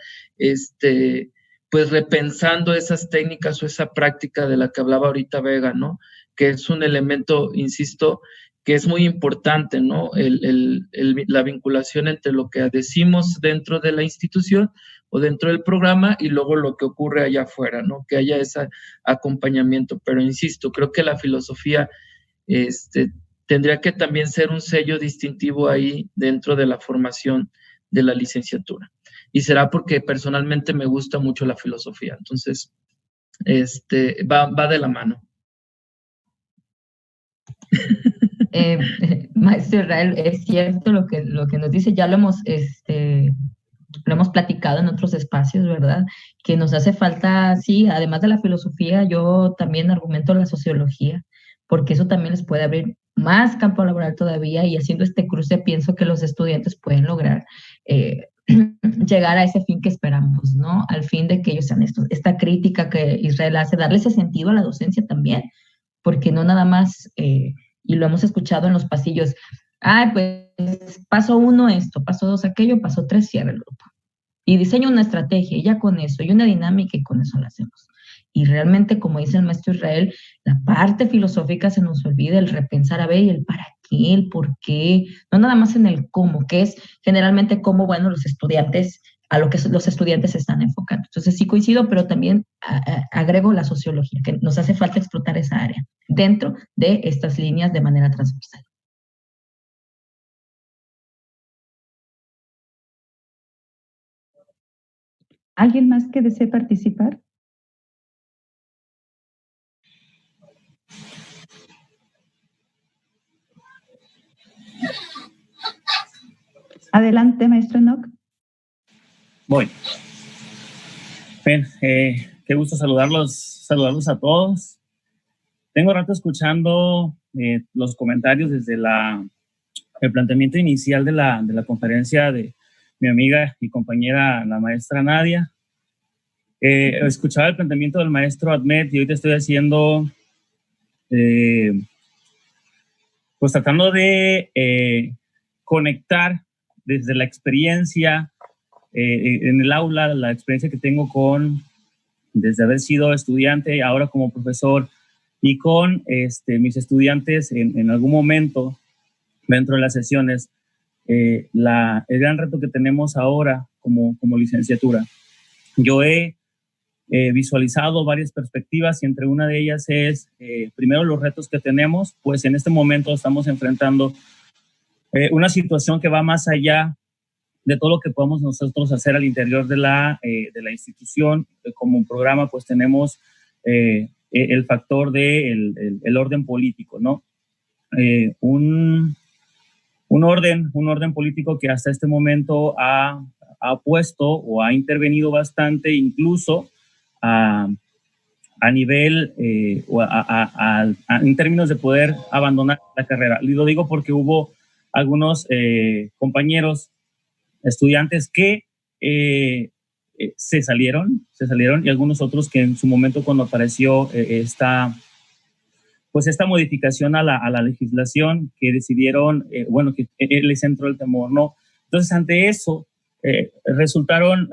[SPEAKER 8] pues repensando esas técnicas o esa práctica de la que hablaba ahorita Vega, ¿no? Que es un elemento, insisto, que es muy importante, ¿no? La vinculación entre lo que decimos dentro de la institución o dentro del programa y luego lo que ocurre allá afuera, ¿no? Que haya ese acompañamiento. Pero insisto, creo que la filosofía tendría que también ser un sello distintivo ahí dentro de la formación de la licenciatura. Y será porque personalmente me gusta mucho la filosofía. Entonces, va de la mano.
[SPEAKER 4] Maestro Israel, es cierto lo que nos dice, ya lo hemos platicado en otros espacios, ¿verdad? Que nos hace falta, sí, además de la filosofía, yo también argumento la sociología, porque eso también les puede abrir más campo laboral todavía, y haciendo este cruce pienso que los estudiantes pueden lograr llegar a ese fin que esperamos, ¿no? Al fin de que ellos sean esta crítica que Israel hace, darle ese sentido a la docencia también, porque no nada más... y lo hemos escuchado en los pasillos, pues paso 1 esto, paso 2 aquello, paso 3 cierra el grupo. Y diseño una estrategia, y ya con eso, y una dinámica, y con eso lo hacemos. Y realmente, como dice el maestro Israel, la parte filosófica se nos olvida, el repensar, a ver, y el para qué, el por qué, no nada más en el cómo, que es generalmente cómo, bueno, los estudiantes, a lo que los estudiantes se están enfocando. Entonces sí coincido, pero también agrego la sociología, que nos hace falta explotar esa área dentro de estas líneas de manera transversal.
[SPEAKER 1] ¿Alguien más que desee participar? Adelante, maestro Enoch.
[SPEAKER 9] Voy. Bien, qué gusto saludarlos a todos. Tengo rato escuchando los comentarios desde el planteamiento inicial de la conferencia de mi amiga y compañera, la maestra Nadia. Escuchaba el planteamiento del maestro Ahmed y ahorita estoy haciendo, pues tratando de conectar desde la experiencia en el aula, la experiencia que tengo desde haber sido estudiante, ahora como profesor, y con mis estudiantes en algún momento dentro de las sesiones, el gran reto que tenemos ahora como licenciatura. Yo he visualizado varias perspectivas y entre una de ellas es, primero, los retos que tenemos, pues en este momento estamos enfrentando una situación que va más allá de todo lo que podemos nosotros hacer al interior de la institución. Como un programa, pues tenemos el factor del orden político, ¿no? Un orden político que hasta este momento ha puesto o ha intervenido bastante, incluso a nivel, en términos de poder abandonar la carrera. Y lo digo porque hubo algunos compañeros, estudiantes que se salieron, y algunos otros que en su momento, cuando apareció esta modificación a la legislación, que decidieron, que les entró el temor, ¿no? Entonces, ante eso, resultaron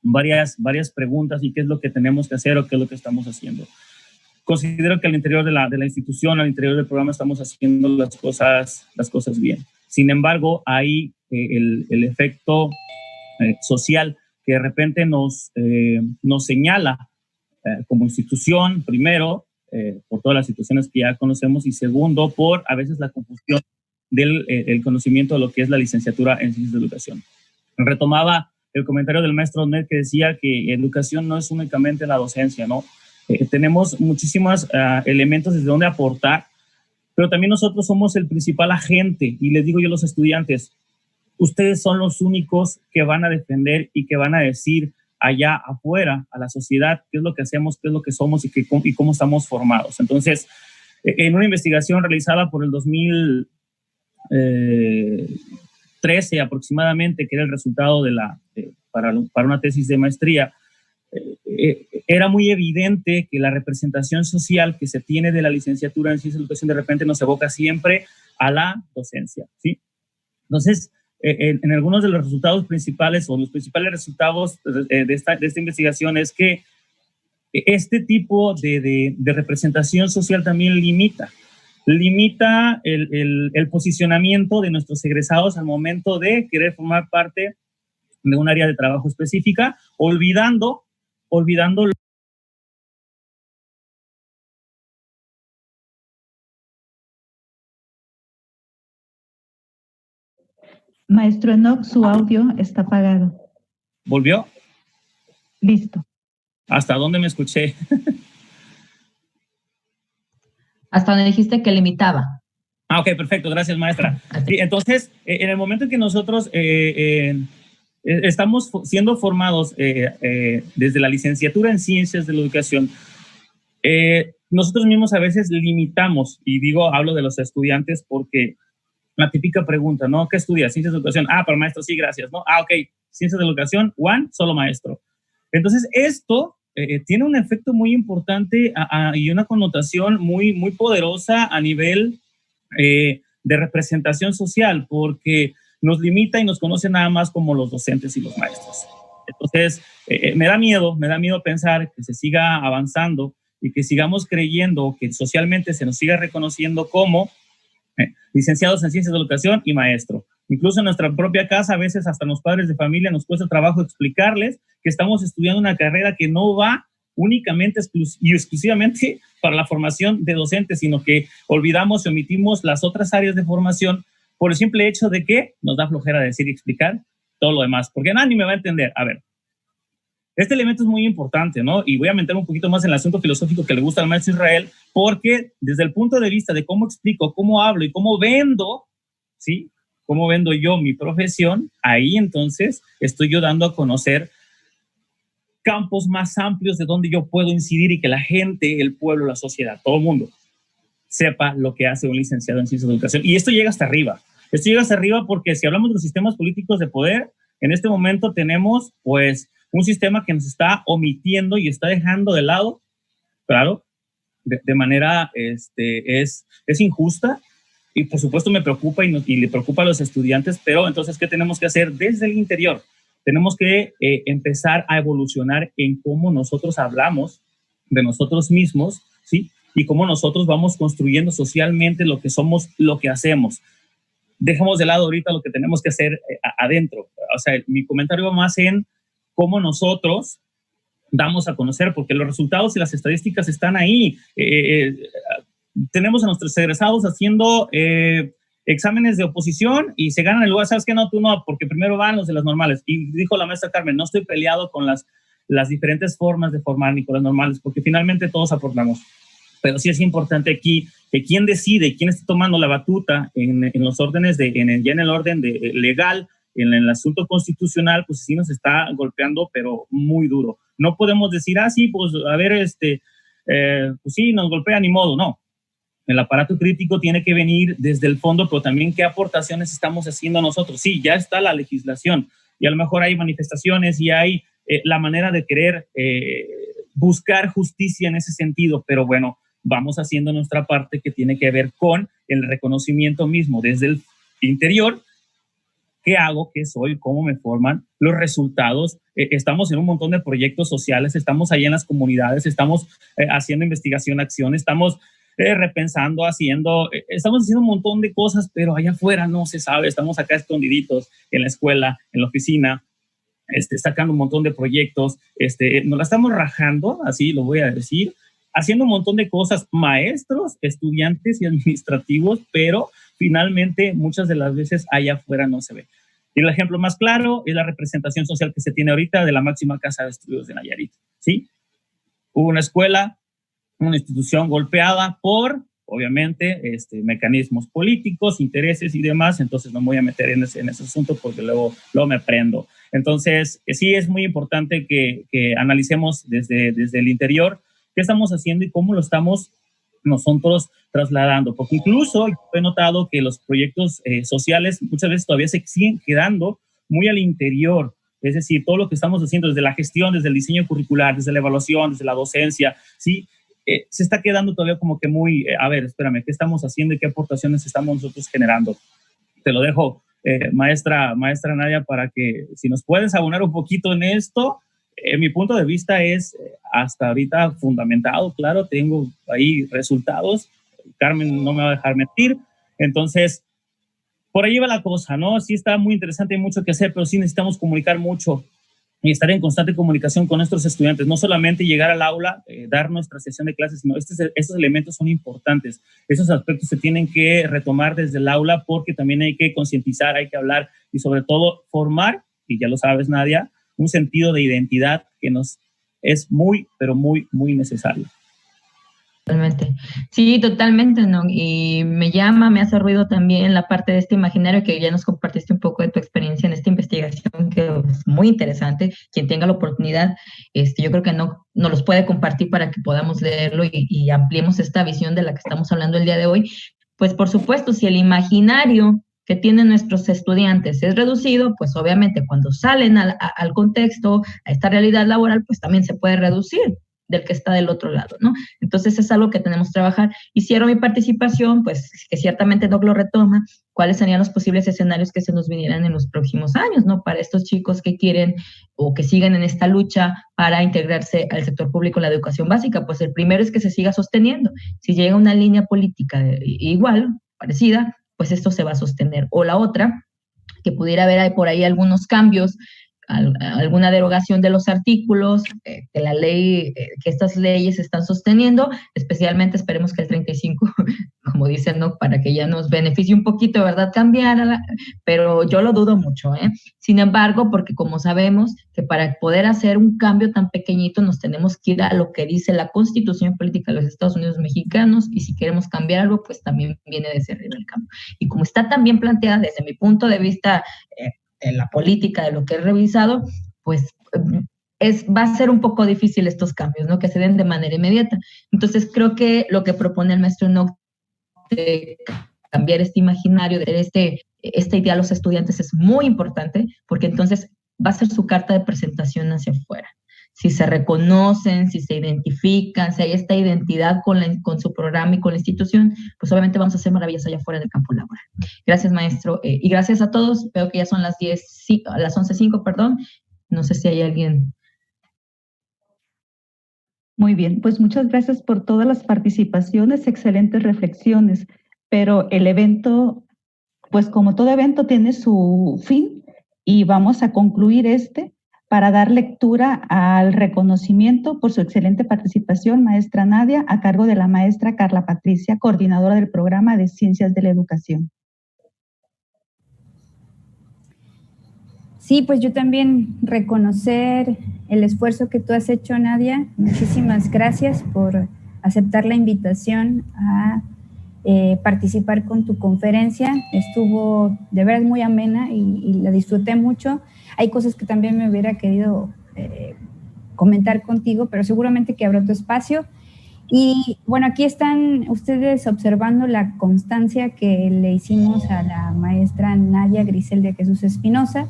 [SPEAKER 9] varias preguntas, y qué es lo que tenemos que hacer o qué es lo que estamos haciendo. Considero que al interior de la institución, al interior del programa, estamos haciendo las cosas bien. Sin embargo, hay el efecto social que de repente nos señala como institución, primero, por todas las situaciones que ya conocemos, y segundo, por a veces la confusión del el conocimiento de lo que es la licenciatura en Ciencias de Educación. Retomaba el comentario del maestro Osmer, que decía que educación no es únicamente la docencia, ¿no? Tenemos muchísimos elementos desde donde aportar, pero también nosotros somos el principal agente, y les digo yo a los estudiantes, ustedes son los únicos que van a defender y que van a decir allá afuera a la sociedad qué es lo que hacemos, qué es lo que somos y cómo estamos formados. Entonces, en una investigación realizada por el 2013 aproximadamente, que era el resultado de para una tesis de maestría, era muy evidente que la representación social que se tiene de la licenciatura en Ciencias de Educación de repente nos evoca siempre a la docencia, ¿sí? Entonces, en algunos de los resultados principales o los principales resultados de esta investigación es que este tipo de representación social también limita el posicionamiento de nuestros egresados al momento de querer formar parte de un área de trabajo específica, olvidando
[SPEAKER 1] Maestro Enoch, su audio está apagado.
[SPEAKER 9] ¿Volvió?
[SPEAKER 1] Listo.
[SPEAKER 9] ¿Hasta dónde me escuché?
[SPEAKER 4] Hasta donde dijiste que limitaba.
[SPEAKER 9] Ah, ok, perfecto, gracias, maestra. Sí, entonces, en el momento en que nosotros estamos siendo formados desde la licenciatura en Ciencias de la Educación, nosotros mismos a veces limitamos, y hablo de los estudiantes porque la típica pregunta, ¿no? ¿Qué estudias? Ciencias de Educación. Ah, para maestro, sí, gracias, ¿no? Ah, ok, Ciencias de Educación, solo maestro. Entonces, esto tiene un efecto muy importante y una connotación muy, muy poderosa a nivel de representación social, porque nos limita y nos conoce nada más como los docentes y los maestros. Entonces, me da miedo pensar que se siga avanzando y que sigamos creyendo que socialmente se nos siga reconociendo como licenciados en Ciencias de Educación y maestro. Incluso en nuestra propia casa, a veces hasta los padres de familia nos cuesta trabajo explicarles que estamos estudiando una carrera que no va únicamente y exclusivamente para la formación de docentes, sino que olvidamos y omitimos las otras áreas de formación por el simple hecho de que nos da flojera decir y explicar todo lo demás, porque nadie me va a entender. A ver, este elemento es muy importante, ¿no? Y voy a meter un poquito más en el asunto filosófico que le gusta al maestro Israel, porque desde el punto de vista de cómo explico, cómo hablo y cómo vendo, ¿sí? Cómo vendo yo mi profesión, ahí entonces estoy yo dando a conocer campos más amplios de donde yo puedo incidir y que la gente, el pueblo, la sociedad, todo el mundo sepa lo que hace un licenciado en Ciencias de Educación. Y esto llega hasta arriba. Esto llega hasta arriba porque si hablamos de los sistemas políticos de poder, en este momento tenemos pues un sistema que nos está omitiendo y está dejando de lado, claro, de manera es injusta, y por supuesto me preocupa y le preocupa a los estudiantes, pero entonces, ¿qué tenemos que hacer desde el interior? Tenemos que empezar a evolucionar en cómo nosotros hablamos de nosotros mismos, ¿sí? Y cómo nosotros vamos construyendo socialmente lo que somos, lo que hacemos. Dejemos de lado ahorita lo que tenemos que hacer adentro. O sea, mi comentario va más en cómo nosotros damos a conocer, porque los resultados y las estadísticas están ahí. Tenemos a nuestros egresados haciendo exámenes de oposición y se ganan el lugar. ¿Sabes qué? No, tú no, porque primero van los de las normales. Y dijo la maestra Carmen, no estoy peleado con las diferentes formas de formar ni con las normales, porque finalmente todos aportamos. Pero sí es importante aquí que quien decide, quien está tomando la batuta en los órdenes, ya en el orden legal, en el asunto constitucional, pues sí nos está golpeando, pero muy duro. No podemos decir, sí, pues a ver, pues sí, nos golpea, ni modo, no. El aparato crítico tiene que venir desde el fondo, pero también qué aportaciones estamos haciendo nosotros. Sí, ya está la legislación y a lo mejor hay manifestaciones y hay la manera de querer buscar justicia en ese sentido, pero bueno, vamos haciendo nuestra parte que tiene que ver con el reconocimiento mismo desde el interior. ¿Qué hago? ¿Qué soy? ¿Cómo me forman? Los resultados. Estamos en un montón de proyectos sociales, estamos ahí en las comunidades, estamos haciendo investigación, acción, estamos repensando, estamos haciendo un montón de cosas, pero allá afuera no se sabe, estamos acá escondiditos en la escuela, en la oficina, sacando un montón de proyectos, nos la estamos rajando, así lo voy a decir, haciendo un montón de cosas, maestros, estudiantes y administrativos, pero finalmente muchas de las veces allá afuera no se ve. Y el ejemplo más claro es la representación social que se tiene ahorita de la máxima casa de estudios de Nayarit, ¿sí? Hubo una escuela, una institución golpeada por, obviamente, mecanismos políticos, intereses y demás, entonces no me voy a meter en ese asunto porque luego me prendo. Entonces, sí es muy importante que analicemos desde el interior qué estamos haciendo y cómo lo estamos nosotros trasladando, porque incluso yo he notado que los proyectos sociales muchas veces todavía se siguen quedando muy al interior, es decir, todo lo que estamos haciendo desde la gestión, desde el diseño curricular, desde la evaluación, desde la docencia, ¿sí? Se está quedando todavía como que muy, a ver, espérame, ¿qué estamos haciendo y qué aportaciones estamos nosotros generando? Te lo dejo, maestra Nadia, para que si nos puedes abonar un poquito en esto. Mi punto de vista es hasta ahorita fundamentado, claro, tengo ahí resultados, Carmen no me va a dejar mentir, entonces por ahí va la cosa, ¿no? Sí está muy interesante, hay mucho que hacer, pero sí necesitamos comunicar mucho y estar en constante comunicación con nuestros estudiantes, no solamente llegar al aula, dar nuestra sesión de clases, sino estos elementos son importantes, esos aspectos se tienen que retomar desde el aula porque también hay que concientizar, hay que hablar y sobre todo formar, y ya lo sabes, Nadia, un sentido de identidad que nos es muy, pero muy, muy necesario.
[SPEAKER 4] Totalmente. Sí, totalmente, ¿no? Y me hace ruido también la parte de este imaginario que ya nos compartiste un poco de tu experiencia en esta investigación, que es muy interesante. Quien tenga la oportunidad, yo creo que no los puede compartir para que podamos leerlo y ampliemos esta visión de la que estamos hablando el día de hoy. Pues, por supuesto, si el imaginario que tienen nuestros estudiantes es reducido, pues obviamente cuando salen al contexto, a esta realidad laboral, pues también se puede reducir del que está del otro lado, ¿no? Entonces es algo que tenemos que trabajar. Y cierro mi participación, pues que ciertamente Doc lo retoma, cuáles serían los posibles escenarios que se nos vinieran en los próximos años, ¿no? Para estos chicos que quieren o que siguen en esta lucha para integrarse al sector público en la educación básica, pues el primero es que se siga sosteniendo. Si llega una línea política igual, parecida, pues esto se va a sostener. O la otra, que pudiera haber por ahí algunos cambios, alguna derogación de los artículos, que la ley, que estas leyes están sosteniendo, especialmente esperemos que el 35, como dicen, ¿no? Para que ya nos beneficie un poquito, ¿verdad? Cambiar, pero yo lo dudo mucho, ¿eh? Sin embargo, porque como sabemos que para poder hacer un cambio tan pequeñito nos tenemos que ir a lo que dice la Constitución Política de los Estados Unidos Mexicanos, y si queremos cambiar algo, pues también viene de ese arriba el cambio. Y como está tan bien planteada desde mi punto de vista, de la política, de lo que he revisado, pues va a ser un poco difícil estos cambios, ¿no? Que se den de manera inmediata. Entonces creo que lo que propone el maestro Enoch de cambiar este imaginario, de esta idea a los estudiantes es muy importante, porque entonces va a ser su carta de presentación hacia afuera. Si se reconocen, si se identifican, si hay esta identidad con su programa y con la institución, pues obviamente vamos a hacer maravillas allá afuera del campo laboral. Gracias, maestro. Y gracias a todos. Veo que ya son las 11:05, perdón. No sé si hay alguien.
[SPEAKER 1] Muy bien, pues muchas gracias por todas las participaciones, excelentes reflexiones, pero el evento, pues como todo evento tiene su fin y vamos a concluir para dar lectura al reconocimiento por su excelente participación, maestra Nadia, a cargo de la maestra Carla Patricia, coordinadora del programa de Ciencias de la Educación.
[SPEAKER 2] Sí, pues yo también reconocer el esfuerzo que tú has hecho, Nadia. Muchísimas gracias por aceptar la invitación a participar con tu conferencia. Estuvo de verdad muy amena y la disfruté mucho. Hay cosas que también me hubiera querido comentar contigo, pero seguramente que habrá otro espacio. Y bueno, aquí están ustedes observando la constancia que le hicimos a la maestra Nadia Grisel de Jesús Espinosa,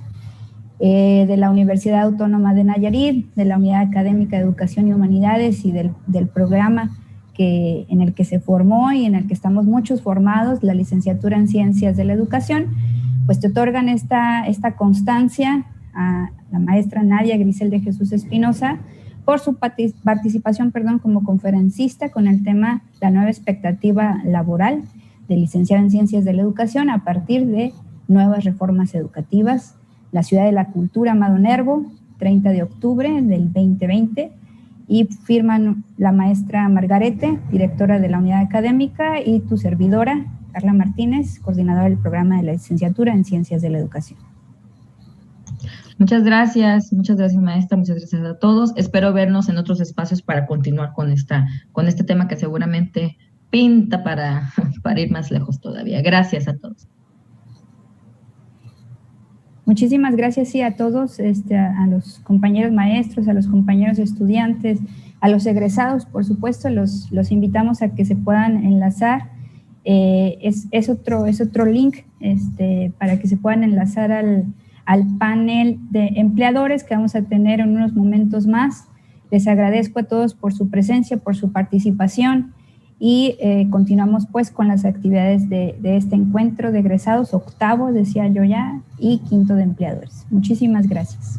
[SPEAKER 2] de la Universidad Autónoma de Nayarit, de la Unidad Académica de Educación y Humanidades y del programa en el que se formó y en el que estamos muchos formados, la licenciatura en Ciencias de la Educación, pues te otorgan esta constancia a la maestra Nadia Grisel de Jesús Espinosa por su participación, como conferencista con el tema La nueva expectativa laboral de licenciada en Ciencias de la Educación a partir de nuevas reformas educativas la Ciudad de la Cultura, Amado Nervo, 30 de octubre del 2020, y firman la maestra Margarete, directora de la unidad académica, y tu servidora, Carla Martínez, coordinadora del programa de la licenciatura en Ciencias de la Educación.
[SPEAKER 4] Muchas gracias maestra, muchas gracias a todos. Espero vernos en otros espacios para continuar con este tema que seguramente pinta para ir más lejos todavía. Gracias a todos.
[SPEAKER 2] Muchísimas gracias, sí, a todos, a los compañeros maestros, a los compañeros estudiantes, a los egresados, por supuesto, los invitamos a que se puedan enlazar. Es otro link para que se puedan enlazar al panel de empleadores que vamos a tener en unos momentos más. Les agradezco a todos por su presencia, por su participación, y continuamos pues con las actividades de este encuentro de egresados, octavo, decía yo ya, y quinto de empleadores. Muchísimas gracias.